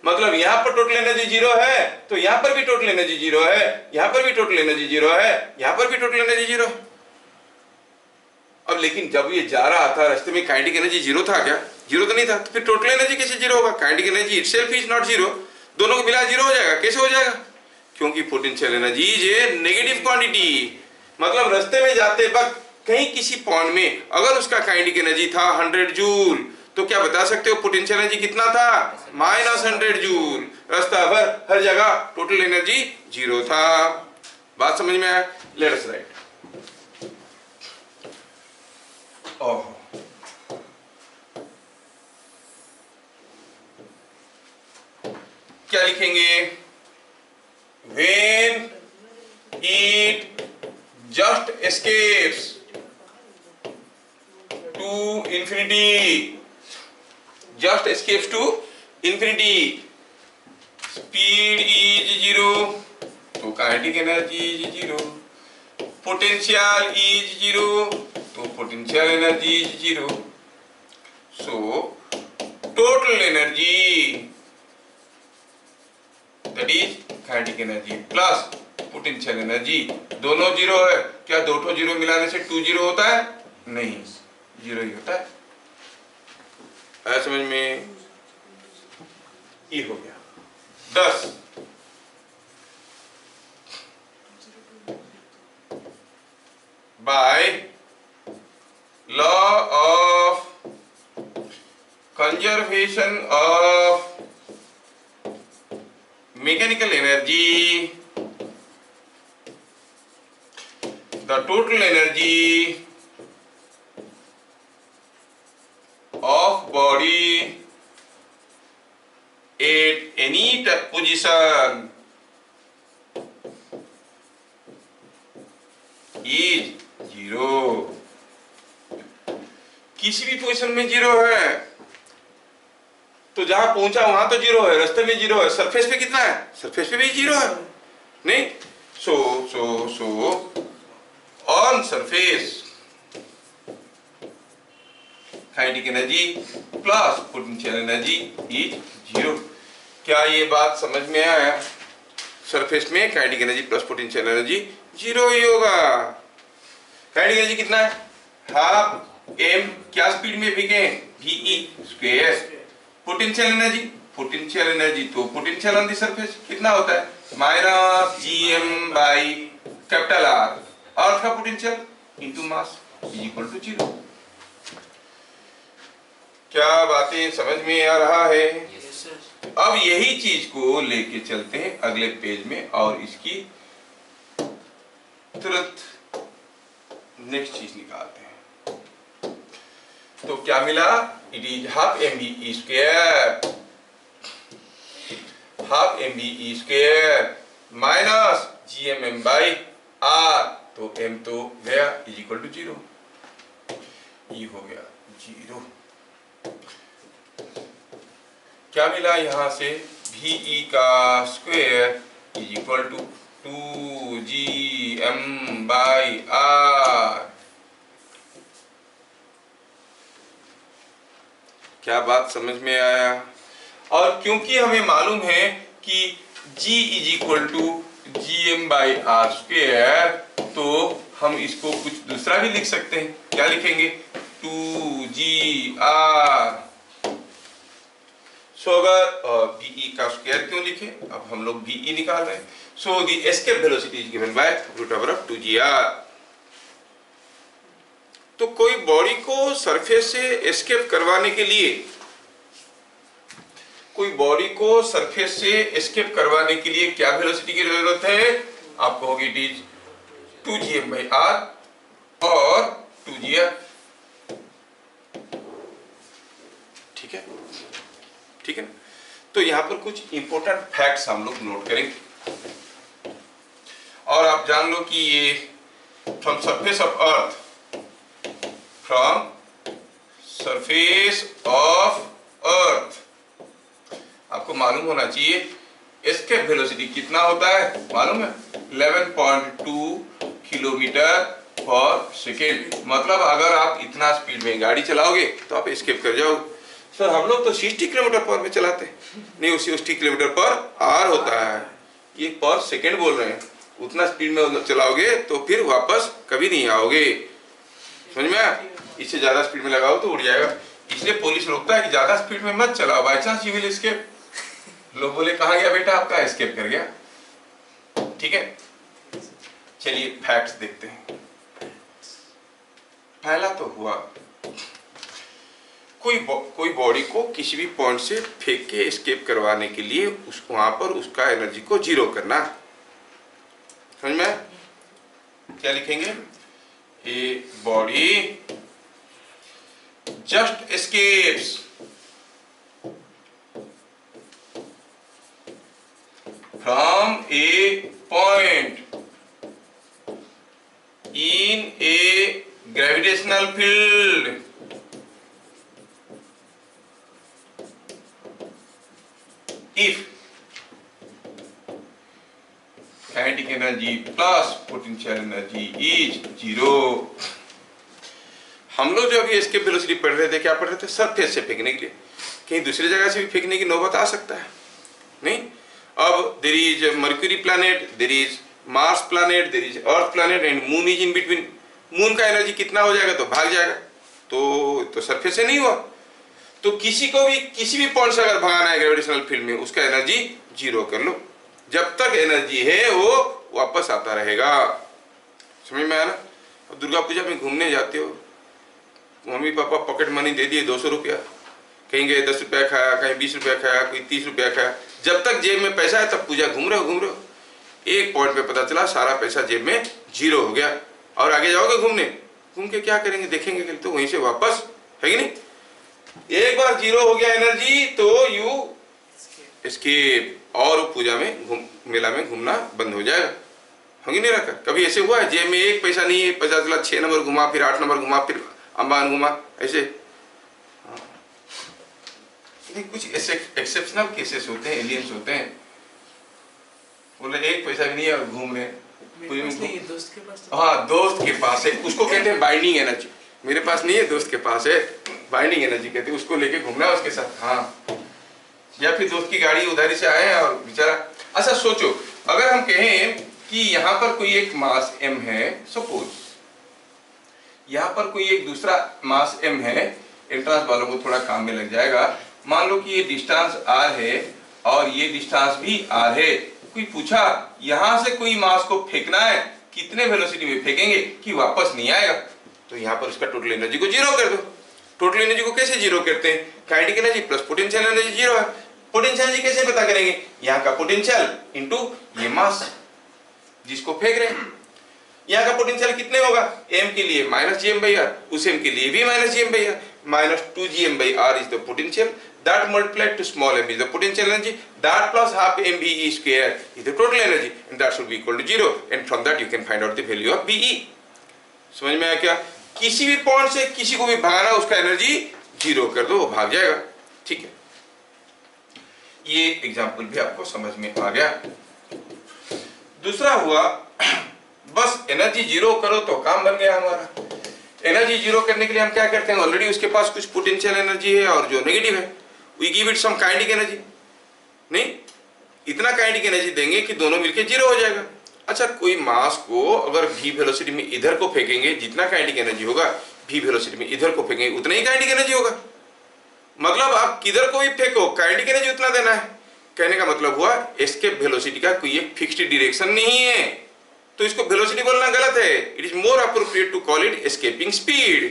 मतलब यहाँ पर टोटल एनर्जी 0 है तो यहाँ पर भी टोटल एनर्जी 0 है, यहाँ पर भी टोटल एनर्जी 0 है, यहाँ पर भी टोटल एनर्जी 0 है। अब लेकिन जब ये जा रहा था रास्ते में काइनेटिक एनर्जी 0 था क्या, 0 तो नहीं था, तो फिर टोटल एनर्जी कैसे 0 होगा, kinetic energy itself is not 0, दोनों को मिला 0 हो जाएगा, कैसे हो जाएगा, क्योंकि potential energy is a negative quantity. मतलब रास्ते में जाते वक्त कहीं किसी पॉइंट में अगर उसका काइनेटिक एनर्जी था 100 जूल, तो क्या बता सकते हो पोटेंशियल एनर्जी कितना था, -100 जूल। रास्ता भर हर जगह टोटल एनर्जी 0 था। बात समझ में आया, लेट अस राइट। क्या लिखेंगे, when it just escapes to infinity, just escapes to infinity, speed is 0, तो kinetic energy is 0, potential is 0, तो potential energy is 0। So total energy that is kinetic energy plus potential energy, दोनों 0 है। क्या 2 0 मिलाने से 2 0 होता है, नहीं, 0 ही होता है। आया समझ में, ये हो गया 10। Bye law of conservation of mechanical energy, the total energy of body at any position is 0। किसी भी पोजीशन में 0 है, तो जहां पहुंचा वहां तो 0 है, रास्ते में 0 है, सरफेस पे कितना है, सरफेस पे भी 0 है, नहीं। सो on surface kinetic energy plus potential energy is 0। क्या ये बात समझ में आया, सरफेस में kinetic energy plus potential energy 0 ही होगा। काइनेटिक एनर्जी कितना है, हाफ m, क्या स्पीड में फेंके, ve स्क्वायर। पोटेंशियल एनर्जी तो पोटेंशियल ऑन द सरफेस कितना होता है, -gm by capital R, earth का potential into mass is equal to 0। क्या बातें समझ में आ रहा है? Yes, sir. अब यही चीज को लेके चलते हैं अगले पेज में और इसकी तुरंत नेक्स्ट चीज निकालते हैं। तो क्या मिला, it is half mve square minus gmm by r, तो m तो गया इज इक्वल टू 0, ये हो गया 0। क्या मिला यहां से, ve का square is equal to 2gm by r। क्या बात समझ में आया? और क्योंकि हमें मालूम है कि g is equal to gm by r square, तो हम इसको कुछ दूसरा भी लिख सकते हैं। क्या लिखेंगे? 2GR। सो अगर BE का स्क्वायर क्यों लिखे? अब हम लोग BE निकाल रहे हैं। So the escape velocity is given bye √2GR। तो कोई बॉडी को सरफेस से एस्केप करवाने के लिए, क्या वेलोसिटी की जरूरत है? आपको होगी इट इज 2GM/r और 2GR। ठीक है ना? तो यहां पर कुछ इंपॉर्टेंट फैक्ट्स हम लोग नोट करेंगे और आप जान लो कि ये फ्रॉम सरफेस ऑफ अर्थ आपको मालूम होना चाहिए एस्केप वेलोसिटी कितना होता है, मालूम है? 11.2 किलोमीटर पर सेकेंड। मतलब अगर आप इतना स्पीड में गाड़ी चलाओगे तो आप एस्केप कर जाओगे। सर हम लोग तो 60 किलोमीटर पर में चलाते हैं। नहीं, 60 किलोमीटर पर आवर होता है, ये पर सेकेंड बोल रहे हैं। उतना स्पीड में चलाओगे तो फिर वापस कभी नहीं आओगे। समझ में आया? इससे ज्यादा स्पीड में लगाओ तो उड़ जाएगा। इसलिए पुलिस रोकता है कि ज्यादा स्पीड में मत चलाओ, by chance you will escape. लोग बोले कहाँ गया बेटा आपका? एस्केप कर गया। ठीक है, चलिए फैक्ट्स देखते हैं। पहला तो हुआ कोई बॉडी को किसी भी पॉइंट से फेंक के एस्केप करवाने के लिए वहां पर उसका एनर्जी को जीरो करना। समझ में? क्या लिखेंगे? A body just escapes from a point in a gravitational field if kinetic energy plus potential energy is 0। हम लोग जो अभी एस्केप वेलोसिटी पढ़ रहे थे, क्या पढ़ रहे थे? सरफेस से फेंकने के लिए। कहीं दूसरी जगह से भी फेंकने की नौबत आ सकता है, नहीं? अब there is Mercury planet, there is Mars planet, there is Earth planet and moon is in between. Moon का एनर्जी कितना हो जाएगा? तो भाग जाएगा। तो सरफेस से नहीं हुआ। तो किसी को भी किसी भी पॉइंट से अगर भगाना है ग्रेविटेशनल फील्ड में, उसका एनर्जी जीरो कर लो। जब तक एनर्जी है वो वापस आता रहेगा। समझ में आया ना? अब दुर्गा पूजा में घूमने जाते हो, मम्मी पापा पॉकेट मनी दे दिए 200 रुपया, कहेंगे 10 रुपया खाया, कहीं 20 रुपया खाया, कोई 30 रुपया खाया। जब तक जेब में पैसा है तब पूजा घूम रहे हो। एक पॉइंट पे पता चला सारा पैसा जेब में जीरो हो गया और आगे जाओगे घूमने, घूम के क्या करेंगे? देखेंगे कि तो वहीं से वापस, है कि नहीं? एक बार जीरो हो गया एनर्जी तो यू एस्केप और पूजा में मेला में घूमना बंद हो जाएगा। होगी नहीं रखा? कभी ऐसे हुआ है जेब में एक पैसा नहीं है, पता चला 6 नंबर घुमा, फिर 8 नंबर घुमा, फिर अंबान घुमा, ऐसे? नहीं, कुछ ऐसे एक्सेप्शनल केसेस होते हैं, एलियंस होते हैं, बोले एक पैसा भी नहीं है और घूम रहे हैं। दोस्त के पास। हाँ, दोस्त के पास है, उसको कहते हैं बाइंडिंग एनर्जी। मेरे पास नहीं है, दोस्त के पास है, बाइंडिंग एनर्जी कहते हैं। उसको लेके घूमना है उसके साथ। हाँ, या फिर दोस्त की गाड़ी उधारी से आए और बेचारा। अच्छा सोचो, अगर हम कहें कि यहाँ पर कोई एक मास m है, सपोज यहाँ पर कोई एक दूसरा मास m है, एंट्रांस वालों को थोड़ा काम में लग जाएगा। मान लो कि ये डिस्टेंस r है और ये डिस्टेंस भी r है। कोई पूछा यहां से कोई मास को फेंकना है, कितने वेलोसिटी में फेंकेंगे कि वापस नहीं आएगा? तो यहाँ पर उसका टोटल एनर्जी को जीरो कर दो। टोटल एनर्जी को कैसे जीरो करते हैं? Kinetic energy plus potential energy zero है। पोटेंशियल एनर्जी कैसे पता करेंगे? यहाँ का पोटेंशियल इनटू ये मास जिसको फेंक रहे हैं। यहाँ का पोटेंशियल कितने होगा? m के लिए -gm/r, उस m के लिए भी -gm/r, -2gm/r is the potential that multiplied to small m is the potential energy, that plus half mBE square is the total energy, and that should be equal to 0, and from that you can find out the value of BE। समझ में आया क्या? किसी भी पॉइंट से किसी को भी भगाना, उसका एनर्जी जीरो कर दो, वो भाग जाएगा। ठीक है, ये एग्जाम्पल भी आपको समझ में आ गया। दूसरा हुआ, बस एनर्जी जीरो करो तो काम बन गया हमारा। एनर्जी जीरो करने के लिए हम क्या करते हैं? ऑलरेडी उसके पास कुछ पोटेंशियल एनर्जी है और जो नेगेटिव है, we give it some kinetic energy. नहीं, इतना काइनेटिक एनर्जी देंगे कि दोनों मिलके जीरो हो जाएगा। अच्छा, कोई मास को अगर v वेलोसिटी में इधर को फेंकेंगे, जितना काइनेटिक एनर्जी होगा v वेलोसिटी में इधर को फेंकेंगे उतना ही काइनेटिक एनर्जी होगा। मतलब आप किधर को भी फेंको काइनेटिक एनर्जी उतना देना है। कहने का मतलब हुआ एस्केप वेलोसिटी का कोई एक फिक्स्ड डायरेक्शन नहीं है, तो इसको वेलोसिटी बोलना गलत है। It is more appropriate to call it escaping speed.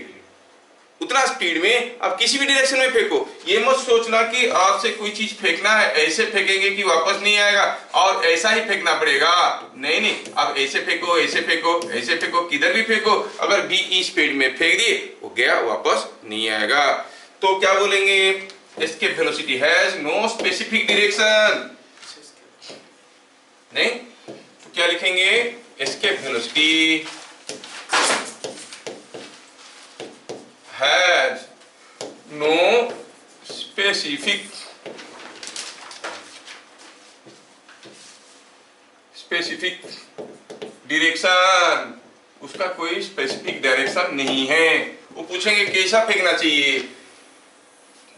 उतना स्पीड में आप किसी भी डायरेक्शन में फेंको। ये मत सोचना कि आपसे कोई चीज फेंकना है ऐसे फेंकेंगे कि वापस नहीं आएगा और ऐसा ही फेंकना पड़ेगा। नहीं नहीं, आप ऐसे फेंको, ऐसे फेंको, ऐसे फेंको, किधर भी फेंको, अगर बी स्पीड में फेंक दिए वो गया, वापस नहीं आएगा। तो क्या बोलेंगे? Escape velocity has no specific direction. नहीं तो क्या लिखेंगे? Escape velocity has no specific direction। उसका कोई स्पेसिफिक डायरेक्शन नहीं है। वो पूछेंगे कैसा फेंकना चाहिए,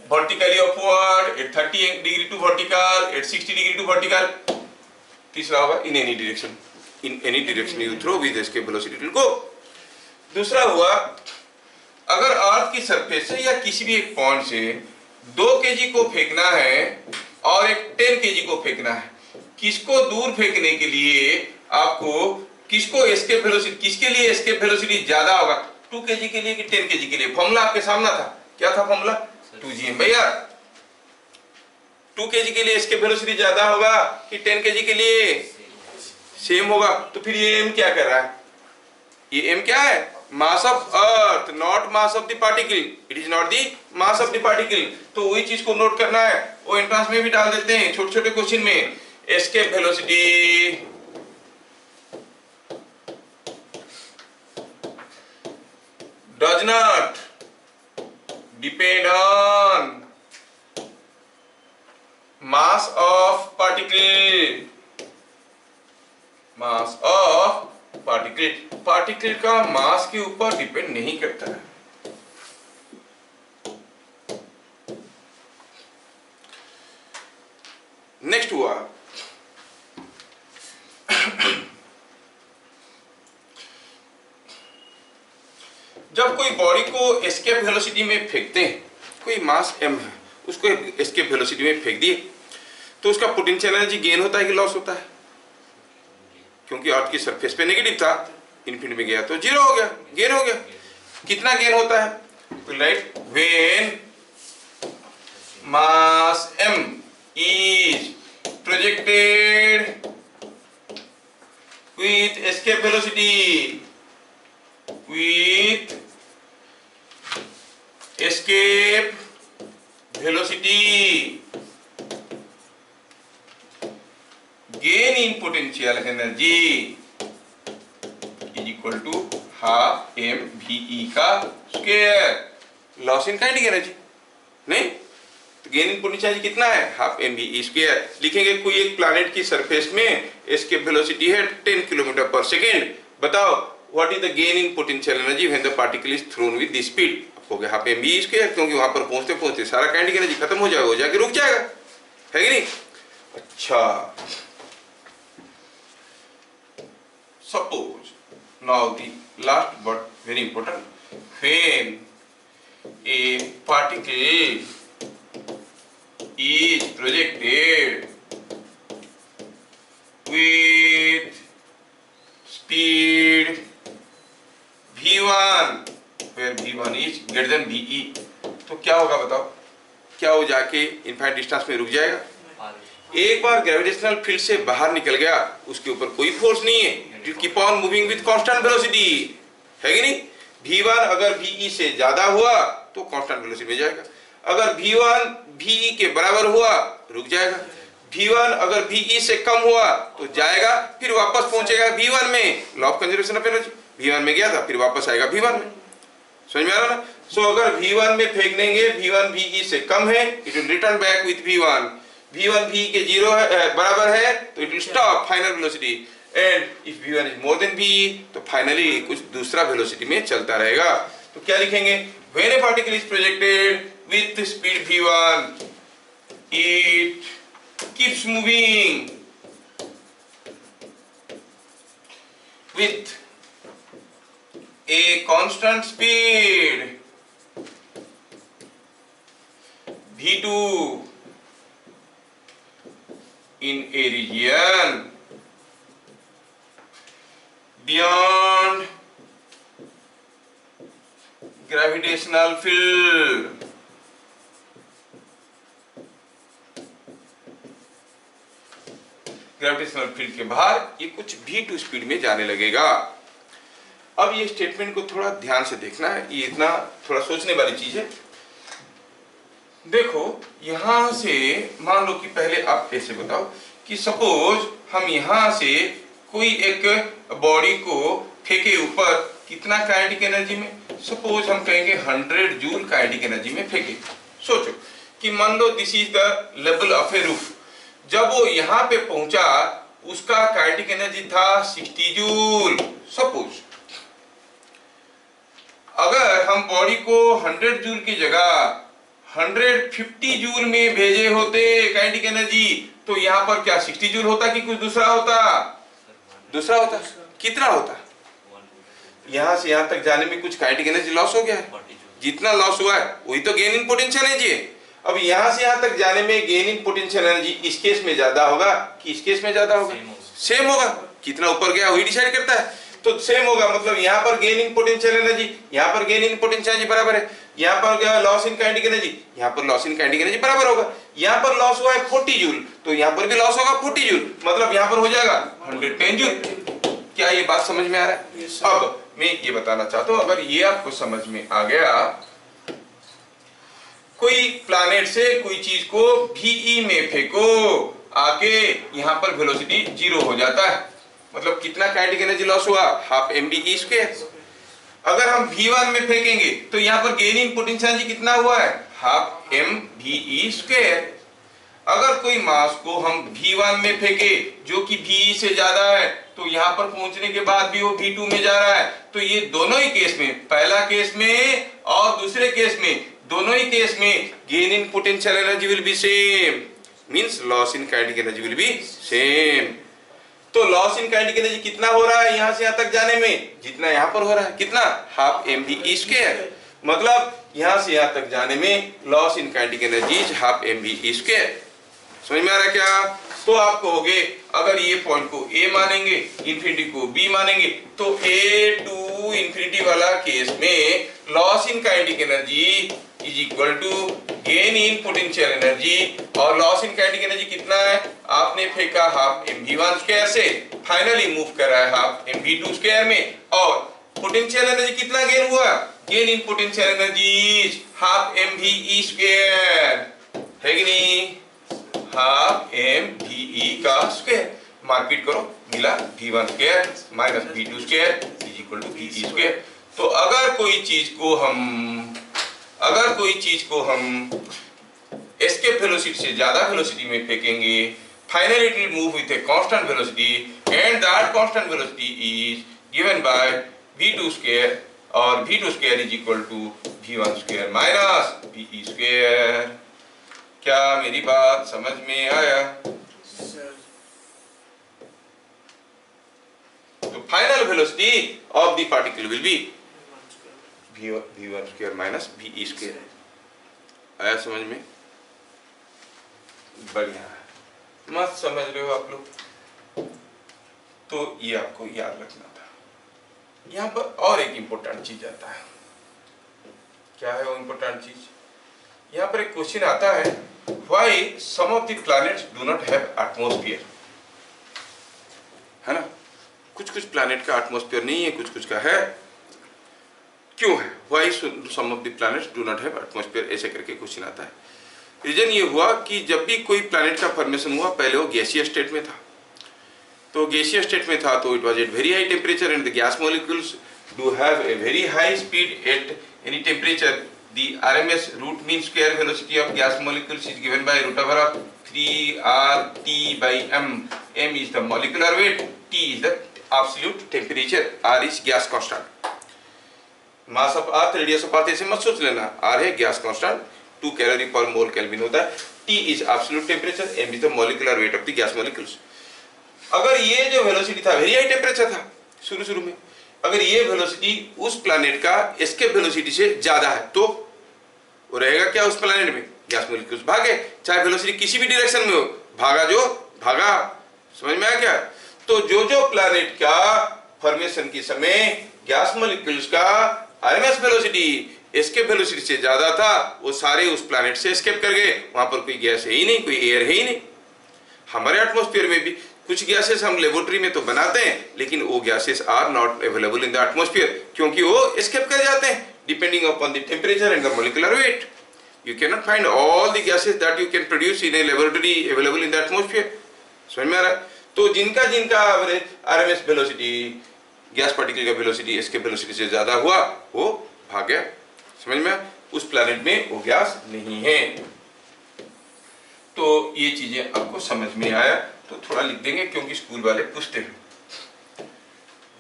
vertically upward, at 30 degree to vertical, at 60 degree to vertical. तीसरा होगा in any direction, in any direction you throw with escape velocity it will go. दूसरा हुआ अगर अर्थ की सरफेस से या किसी भी एक पॉइंट से 2 kg को फेंकना है और एक 10 kg को फेंकना है, किसको दूर फेंकने के लिए आपको किसको एस्केप वेलोसिटी, किसके लिए एस्केप वेलोसिटी ज्यादा होगा, 2 kg के लिए कि 10 kg के लिए? फॉर्मूला आपके सामने था, क्या था फॉर्मूला? 2gm भैया। 2 kg के लिए एस्केप वेलोसिटी ज्यादा होगा कि 10 kg के लिए? सेम होगा। तो फिर ये m क्या कर रहा है? ये m क्या है? Mass of earth, not mass of the particle. It is not the mass of the particle. तो वही चीज को नोट करना है, वो एंट्रेंस में भी डाल देते हैं छोटे छोटे क्वेश्चन में। Escape velocity does not depend on mass of particle. Mass of particle, particle का मास के ऊपर डिपेंड नहीं करता है। नेक्स्ट हुआ जब कोई बॉडी को एस्केप वेलोसिटी में फेंकते हैं, कोई मास m है, उसको एस्केप वेलोसिटी में फेंक दिए, तो उसका पोटेंशियल एनर्जी गेन होता है कि लॉस होता है? क्योंकि अर्थ की सरफेस पे नेगेटिव था, इन्फिनिटी में गया तो 0 हो गया, गेन हो गया। कितना गेन होता है? तो right, when mass m is projected with escape velocity, with escape velocity, gain in potential energy is equal to half mve का square. Loss in kinetic energy नहीं, तो गेन इन पोटेंशियल एनर्जी कितना है? Half mve square. लिखेंगे कोई एक प्लैनेट की सरफेस में एस्केप वेलोसिटी है 10 किलोमीटर पर सेकेंड। बताओ what is the gain in potential energy when the particle is throne with the speed? हो गया हाफ mve स्क्वायर, क्योंकि वहां पर पहुंचते पहुंचते सारा काइनेटिक एनर्जी खत्म हो जाएगा, हो जाके रुक जाएगा, है कि नहीं? अच्छा, suppose now the last but very important, when a particle is projected with speed v1 where v1 is greater than ve, तो क्या होगा बताओ? क्या वो जाके इनफाइनाइट डिस्टेंस में रुक जाएगा? एक बार ग्रेविटेशनल फील्ड से बाहर निकल गया, उसके ऊपर कोई फोर्स नहीं है, it will keep on moving with constant velocity, है कि नहीं? v1 अगर ve से ज्यादा हुआ तो कांस्टेंट वेलोसिटी में जाएगा, अगर v1 ve के बराबर हुआ रुक जाएगा, v1 अगर ve से कम हुआ तो जाएगा, फिर वापस पहुंचेगा v1 में। Law of conservation of energy, v1 में गया था फिर वापस आएगा v1 में। समझ में आ रहा ना? सो अगर v1 में फेंक देंगे, v1 ve से कम है, it will return back with v1, v1 ve के 0 है बराबर है तो it will stop final velocity, and if v1 is more than ve तो फाइनली कुछ दूसरा वेलोसिटी में चलता रहेगा। तो क्या लिखेंगे? When A particle is projected with speed v1 it keeps moving with a constant speed v2 in a region beyond gravitational field. Gravitational field के बाहर ये कुछ v2 स्पीड में जाने लगेगा। अब ये स्टेटमेंट को थोड़ा ध्यान से देखना है, ये इतना थोड़ा सोचने वाली चीज है। देखो यहां से मान लो कि पहले आप ऐसे बताओ कि सपोज हम यहां से कोई एक बॉडी को फेंके ऊपर, कितना काइनेटिक एनर्जी में, सपोज हम कहेंगे 100 जूल काइनेटिक एनर्जी में फेंके। सोचो कि मान लो this is the level of a roof, जब वो यहां पे पहुंचा उसका काइनेटिक एनर्जी था 60 जूल। सपोज अगर हम बॉडी को 100 जूल की जगह 150 जूल में भेजे होते काइनेटिक एनर्जी, तो यहां पर क्या 60 जूल होता कि कुछ दूसरा होता? दूसरा होता। कितना होता? यहां से यहां तक जाने में कुछ काइनेटिक एनर्जी लॉस हो गया है, जितना लॉस हुआ है वही तो गेन इन पोटेंशियल एनर्जी है। अब यहां से यहां तक जाने में गेन इन पोटेंशियल एनर्जी इस केस में ज्यादा होगा कि इस केस में ज्यादा होगा? सेम होगा। कितना ऊपर गया वही डिसाइड करता है, तो सेम होगा। मतलब यहाँ पर गेन इन पोटेंशियल एनर्जी, यहाँ पर गेन इन पोटेंशियल एनर्जी बराबर है, यहाँ पर लॉस इन काइनेटिक एनर्जी, यहाँ पर लॉस इन काइनेटिक एनर्जी बराबर होगा। यहाँ पर लॉस हुआ है 40 जूल, तो यहाँ पर भी लॉस होगा 40 जूल, मतलब यहाँ पर हो जाएगा 110 जूल। क्या ये बात समझ में आ रहा है? अब मैं ये बताना चाहता हूँ, अगर ये आपको समझ में आ गया, कोई प्लैनेट से कोई चीज को VE में फेंको, आके यहाँ पर वेलोसिटी 0 हो जाता है, मतलब कितना काइनेटिक एनर्जी लॉस हुआ? Half mve square. अगर हम V1 में फेंकेंगे तो यहाँ पर गेन इन पोटेंशियल एनर्जी कितना हुआ है? Half mve square. अगर कोई मास को हम V1 में फेंके जो कि VE से ज्यादा है, तो यहाँ पर पहुंचने के बाद भी वो V2 में जा रहा है, तो ये दोनों ही केस में, पहला केस में और दूसरे केस में, दोनों ही केस में gain in potential energy will B same, means loss in kinetic energy will B same. तो लॉस इन काइनेटिक एनर्जी कितना हो रहा है यहां से यहां तक जाने में? जितना यहां पर हो रहा है। कितना? Half mve square. मतलब यहां से यहां तक जाने में loss in kinetic energy is half mve square. समझ में आ रहा है क्या? तो आप कहोगे अगर ये पॉइंट को A मानेंगे, इंफिनिटी को B मानेंगे, तो A टू इंफिनिटी वाला केस में loss in kinetic energy is equal to gain in potential energy, और लॉस इन काइनेटिक एनर्जी कितना है? आपने फेंका हाफ mv1 स्क्वायर से, फाइनली मूव कर रहा है हाफ mv2 स्क्वायर में, और पोटेंशियल एनर्जी कितना गेन हुआ? Gain in potential energy is half mve square, है कि नहीं? हाफ mve का स्क्वायर। मार्केट करो, मिला v1 square minus v2 square is equal to ve square. तो अगर कोई चीज को हम एस्केप वेलोसिटी से ज्यादा वेलोसिटी में फेंकेंगे, finally it will move with a constant velocity, and that constant velocity is given by v2 square, और v2 square is equal to v1 square minus ve square. क्या मेरी बात समझ में आया? तो final velocity of the particle will be v1 square minus ve square. आया समझ में? बढ़िया है, मस्त समझ रहे हो आप लोग। तो ये आपको याद रखना था। यहाँ पर और एक इंपॉर्टेंट चीज आता है। क्या है वो इंपॉर्टेंट चीज? यहाँ पर एक क्वेश्चन आता है, why some of the planets do not have atmosphere, है ना? कुछ कुछ प्लैनेट का एटमॉस्फेयर नहीं है, कुछ कुछ का है। क्यों है? Why some of the planets do not have atmosphere, ऐसे करके क्वेश्चन आता है। रीजन ये हुआ कि जब भी कोई प्लैनेट का फॉर्मेशन हुआ, पहले वो गैसीय स्टेट में था, तो गैसीय स्टेट में था तो it was at very high temperature, and the gas molecules do have a very high speed at any temperature. The RMS root mean square velocity of gas molecules is given by root over of 3RT by m. M is the molecular weight, T is the absolute temperature, R is gas constant. Mass of Earth, radius of Earth ऐसे मत सोच लेना। R है gas constant, 2 calorie per mole Kelvin होता है। T is absolute temperature, M is the molecular weight of the gas molecules. अगर ये जो velocity था very high temperature था, शुरू शुरू में। अगर ये वेलोसिटी उस प्लैनेट का एस्केप वेलोसिटी से ज्यादा है तो वो रहेगा क्या उस प्लैनेट में, गैस मॉलिक्यूल्स भागे, चाहे वेलोसिटी किसी भी डायरेक्शन में हो, भागा जो भागा। समझ में आया क्या? तो जो प्लैनेट का फॉर्मेशन के समय गैस मॉलिक्यूल्स का आरएमएस वेलोसिटी एस्केप वेलोसिटी से ज्यादा था, वो सारे उस प्लैनेट से एस्केप कर गए। वहां पर कोई गैस है ही नहीं, कोई एयर है ही नहीं। हमारे एटमॉस्फेयर में भी कुछ गैसेस हम लेबोरेटरी में तो बनाते हैं, लेकिन वो gases are not available in the atmosphere, क्योंकि वो एस्केप कर जाते हैं depending upon the temperature and the molecular weight. You cannot find all the gases that you can produce in a laboratory available in the atmosphere. समझ में आ रहा है? तो जिनका आरएमएस वेलोसिटी गैस पार्टिकल का वेलोसिटी एस्केप वेलोसिटी से ज्यादा हुआ, वो भाग गया। समझ में? उस प्लैनेट में वो गैस नहीं है। तो ये चीजें आपको समझ में आया तो थोड़ा लिख देंगे, क्योंकि स्कूल वाले पूछते हैं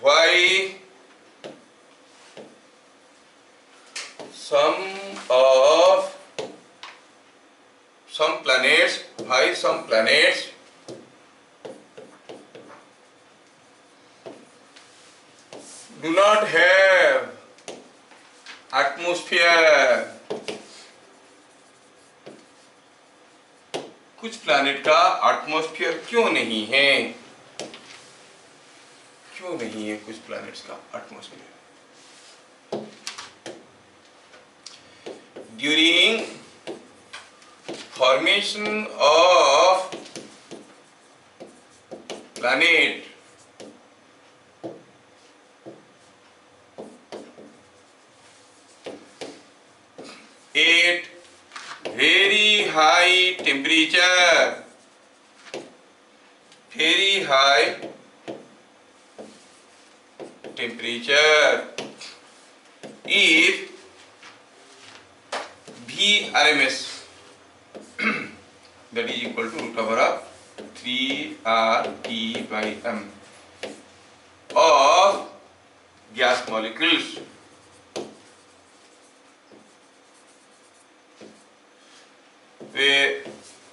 why some planets do not have atmosphere। कुछ प्लैनेट का एटमॉस्फेयर क्यों नहीं है? क्यों नहीं है कुछ प्लैनेट्स का atmosphere? During formation of planet at very high temperature, if Vrms that is equal to root over of 3RT by m of gas molecules were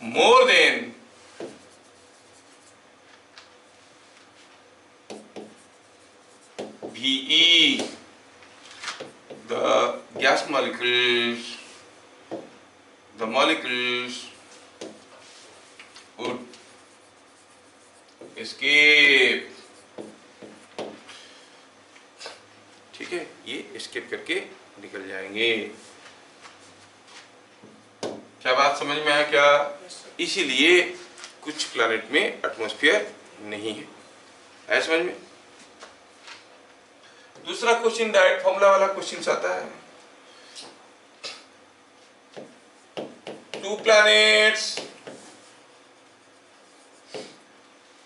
more than VE, the gas molecules, would escape। ठीक है, ये एस्केप करके निकल जाएंगे। क्या बात समझ में आया क्या? इसीलिए कुछ प्लैनेट में एटमॉस्फेयर नहीं है समझ में? दूसरा क्वेश्चन डायरेक्ट फॉर्मूला वाला क्वेश्चन आता है। To planets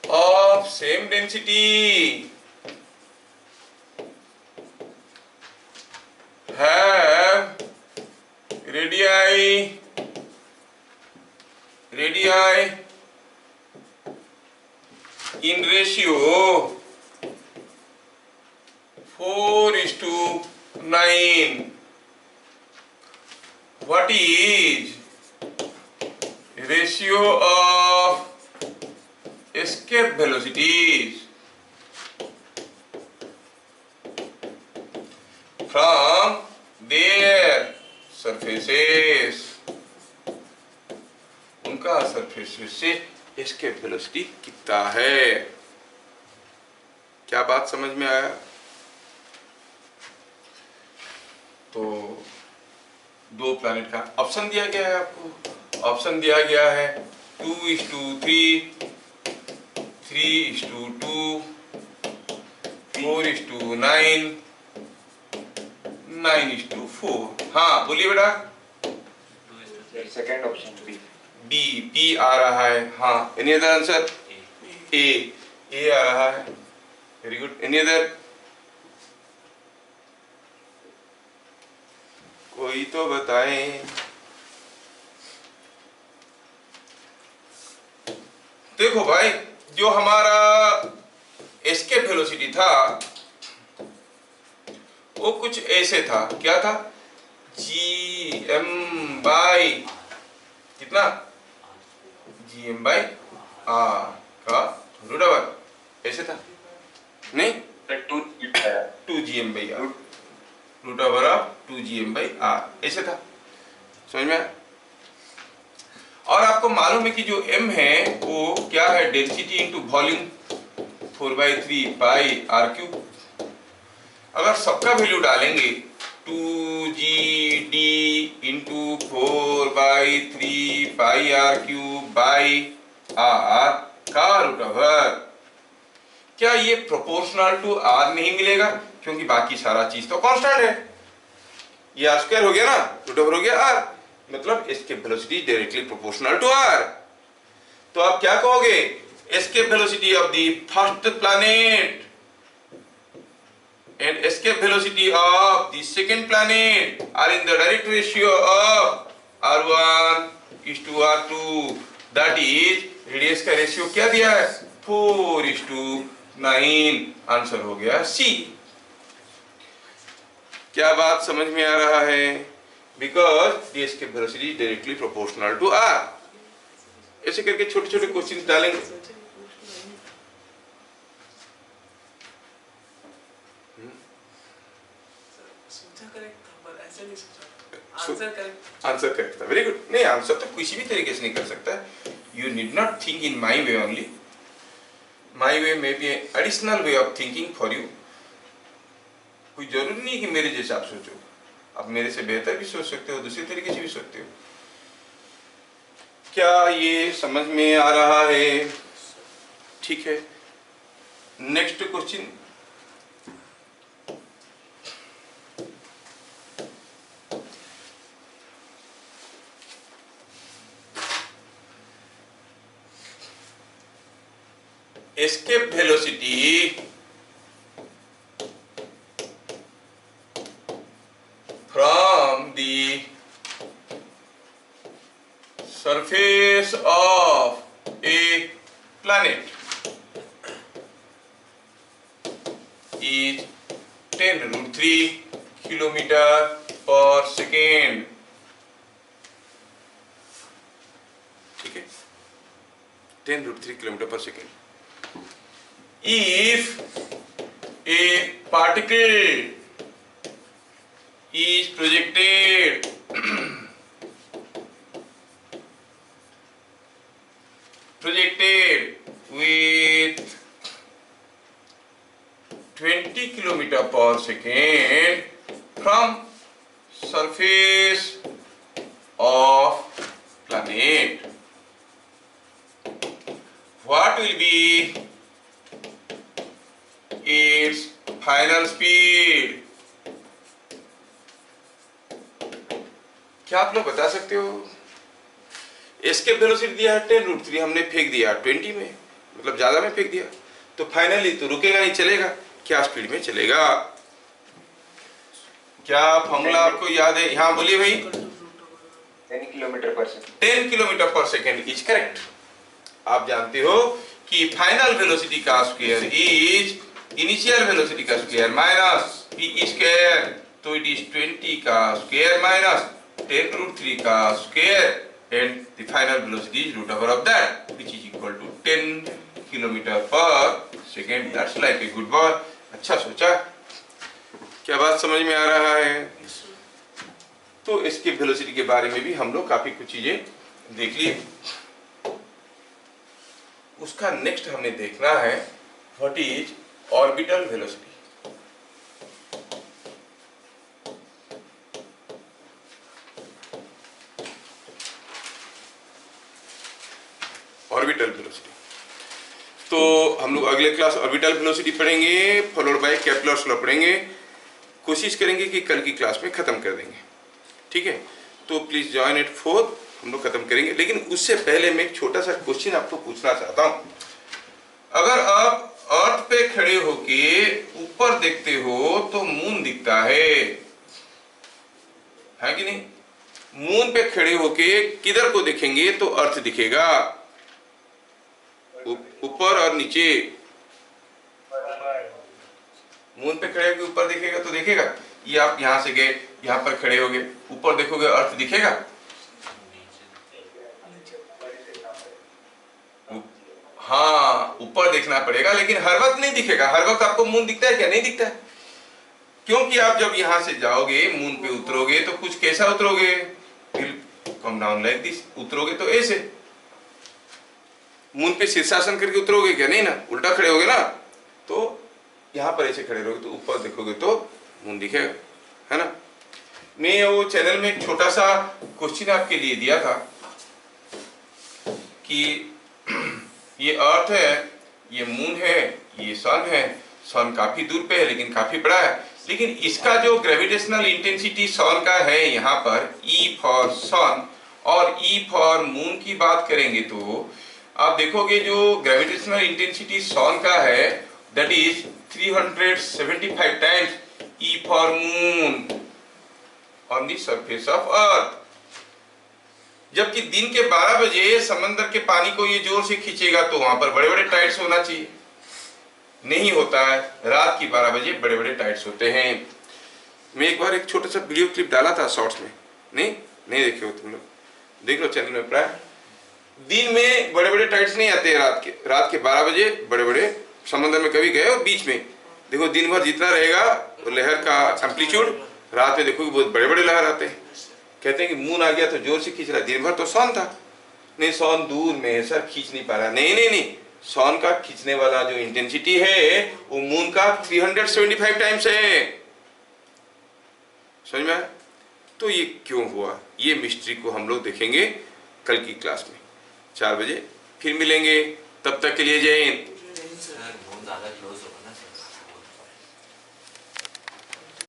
of same density have radii in ratio 4:9. What is ratio of escape velocities from their surfaces? उनका सरफेस से एस्केप वेलोसिटी कितना है? क्या बात समझ में आया? तो दो प्लैनेट का ऑप्शन दिया गया है आपको। ऑप्शन दिया गया है 2:3, 3:2, 4:9, 9:4। हाँ बोलिए बेटा। सेकंड ऑप्शन बी आ रहा है। हाँ, एनी अदर आंसर? ए आ रहा है। Very good. Any other? कोई तो बताएं। देखो भाई, जो हमारा एस्केप वेलोसिटी था वो कुछ ऐसे था। क्या था? gm बाई कितना? gm बाई r का रूट ओवर। ऐसे था नहीं? that 2 2 root over of 2 GM/r, ऐसे था, समझ में आया? और आपको मालूम है कि जो m है वो क्या है, डेंसिटी इंटू वॉल्यूम 4/3 पाई r क्यूब। अगर सबका वैल्यू डालेंगे 2GD into 4/3 pi r cube by r का रूट ओवर, क्या ये प्रोपोर्शनल टू r नहीं मिलेगा? क्योंकि बाकी सारा चीज तो कांस्टेंट है। ये r स्क्वायर हो गया ना, रूट ओवर हो गया r, मतलब escape velocity directly proportional to r। तो आप क्या कहोगे, escape velocity of the first planet and escape velocity of the second planet are in the direct ratio of r1 is to r2, that is radius का रेशियो क्या दिया है, 4:9। आंसर हो गया सी। क्या बात समझ में आ रहा है? Because the escape velocity is directly proportional to r। ऐसे करके छोटे छोटे क्वेश्चन डालेंगे। आंसर करेक्ट था, वेरी गुड। नहीं, आंसर तो किसी भी तरीके से नहीं कर सकता। You need not think in my way only, my way may be additional way of thinking for you. कोई जरूरी नहीं कि मेरे जैसे आप सोचो, आप मेरे से बेहतर भी सोच सकते हो, दूसरे तरीके से भी सोचते हो। क्या ये समझ में आ रहा है? ठीक है, next question. escape velocity from the surface of a planet is 10√3 kilometer per second। ठीक है, 10√3 kilometer per second। If a particle is projected with 20 kilometer per second from surface of planet, what will be its final speed? क्या आप लोग बता सकते हो? एस्केप वेलोसिटी दिया है 10√3, हमने फेंक दिया 20 में, मतलब ज्यादा में फेंक दिया, तो फाइनली तो रुकेगा नहीं, चलेगा। क्या स्पीड में चलेगा? क्या फॉर्मूला आपको याद है? हाँ बोलिए भाई। 10 kilometre per second. 10 kilometre per second is correct. आप जानते हो कि फाइनल वेलोसिटी का स्क्वायर इज इनिशियल वेलोसिटी का स्क्वायर माइनस v स्क्वायर, तो इट इज 20 का स्क्वायर माइनस 10√3 का square and the final velocity is root over of that which is equal to 10 kilometre per second. That's like a good boy. अच्छा सोचा। क्या बात समझ में आ रहा है? तो इसके वेलोसिटी के बारे में भी हम लोग काफी कुछ चीजें देख ली। उसका नेक्स्ट हमें देखना है what is orbital velocity. Orbital velocity तो हम लोग अगले क्लास ऑर्बिटल वेलोसिटी पढ़ेंगे, फॉलोड बाय केपलर्स लॉ पढ़ेंगे। कोशिश करेंगे कि कल की क्लास में खत्म कर देंगे, ठीक है? तो प्लीज ज्वाइन एट 4, हम लोग खत्म करेंगे। लेकिन उससे पहले मैं एक छोटा सा क्वेश्चन आपको पूछना चाहता हूं। अगर आप अर्थ पे खड़े होके ऊपर देखते हो तो मून दिखता है कि नहीं? मून पे खड़े होके किधर को देखेंगे तो अर्थ दिखेगा, ऊपर और नीचे। मून पे खड़े होके ऊपर दिखेगा तो देखेगा। ये आप यहां से गए, यहां पर खड़े हो गए, ऊपर देखोगे अर्थ दिखेगा। हाँ, ऊपर देखना पड़ेगा, लेकिन हर वक्त नहीं दिखेगा। हर वक्त आपको मून दिखता है क्या? नहीं दिखता है, क्योंकि आप जब यहां से जाओगे मून पे उतरोगे तो कुछ कैसा उतरोगे? कम डाउन लाइक दिस उतरोगे तो ऐसे मून पे शीर्षासन करके उतरोगे क्या? नहीं ना, उल्टा खड़े होगे ना। तो यहाँ पर ऐसे खड़े रहोगे तो ऊपर देखोगे तो मून दिखेगा, है ना। मैं वो चैनल में एक छोटा सा क्वेश्चन आपके लिए दिया था कि ये अर्थ है, ये मून है, ये सन है। सन काफी दूर पे है लेकिन काफी बड़ा है, लेकिन इसका जो ग्रेविटेशनल इंटेंसिटी सन का है यहाँ पर E फॉर सन और E फॉर मून की बात करेंगे तो आप देखोगे जो ग्रेविटेशनल इंटेंसिटी सन का है that is 375 times E for moon on the surface of earth. जबकि दिन के 12 बजे समंदर के पानी को ये जोर से खींचेगा तो वहां पर बड़े बड़े टाइड्स होना चाहिए, नहीं होता है। रात की 12 बजे बड़े बड़े टाइड्स होते हैं। मैं एक बार एक छोटा सा वीडियो क्लिप डाला था शॉर्ट्स में, नहीं देखे हो तुम लोग? देख लो चैनल में। प्राय दिन में बड़े बड़े टाइड्स नहीं आते हैं, रात के 12 बजे बड़े बड़े। समंदर में कभी गए हो? बीच में देखो दिन भर जितना रहेगा लहर का एम्पलीट्यूड, रात में देखो बहुत बड़े बड़े लहर आते हैं। कहते हैं कि मून आ गया तो जोर से खींच रहा है, दिन भर तो सन था। नहीं, सन दूर में है सर, खींच नहीं पा रहा। नहीं, सन का खींचने वाला जो इंटेंसिटी है वो मून का 375 टाइम्स है। समझ में आया? तो ये क्यों हुआ, ये मिस्ट्री को हम लोग देखेंगे कल की क्लास में 4 बजे। फिर मिलेंगे, तब तक के लिए जय हिंद। सर मून ज़्यादा क्लोज हो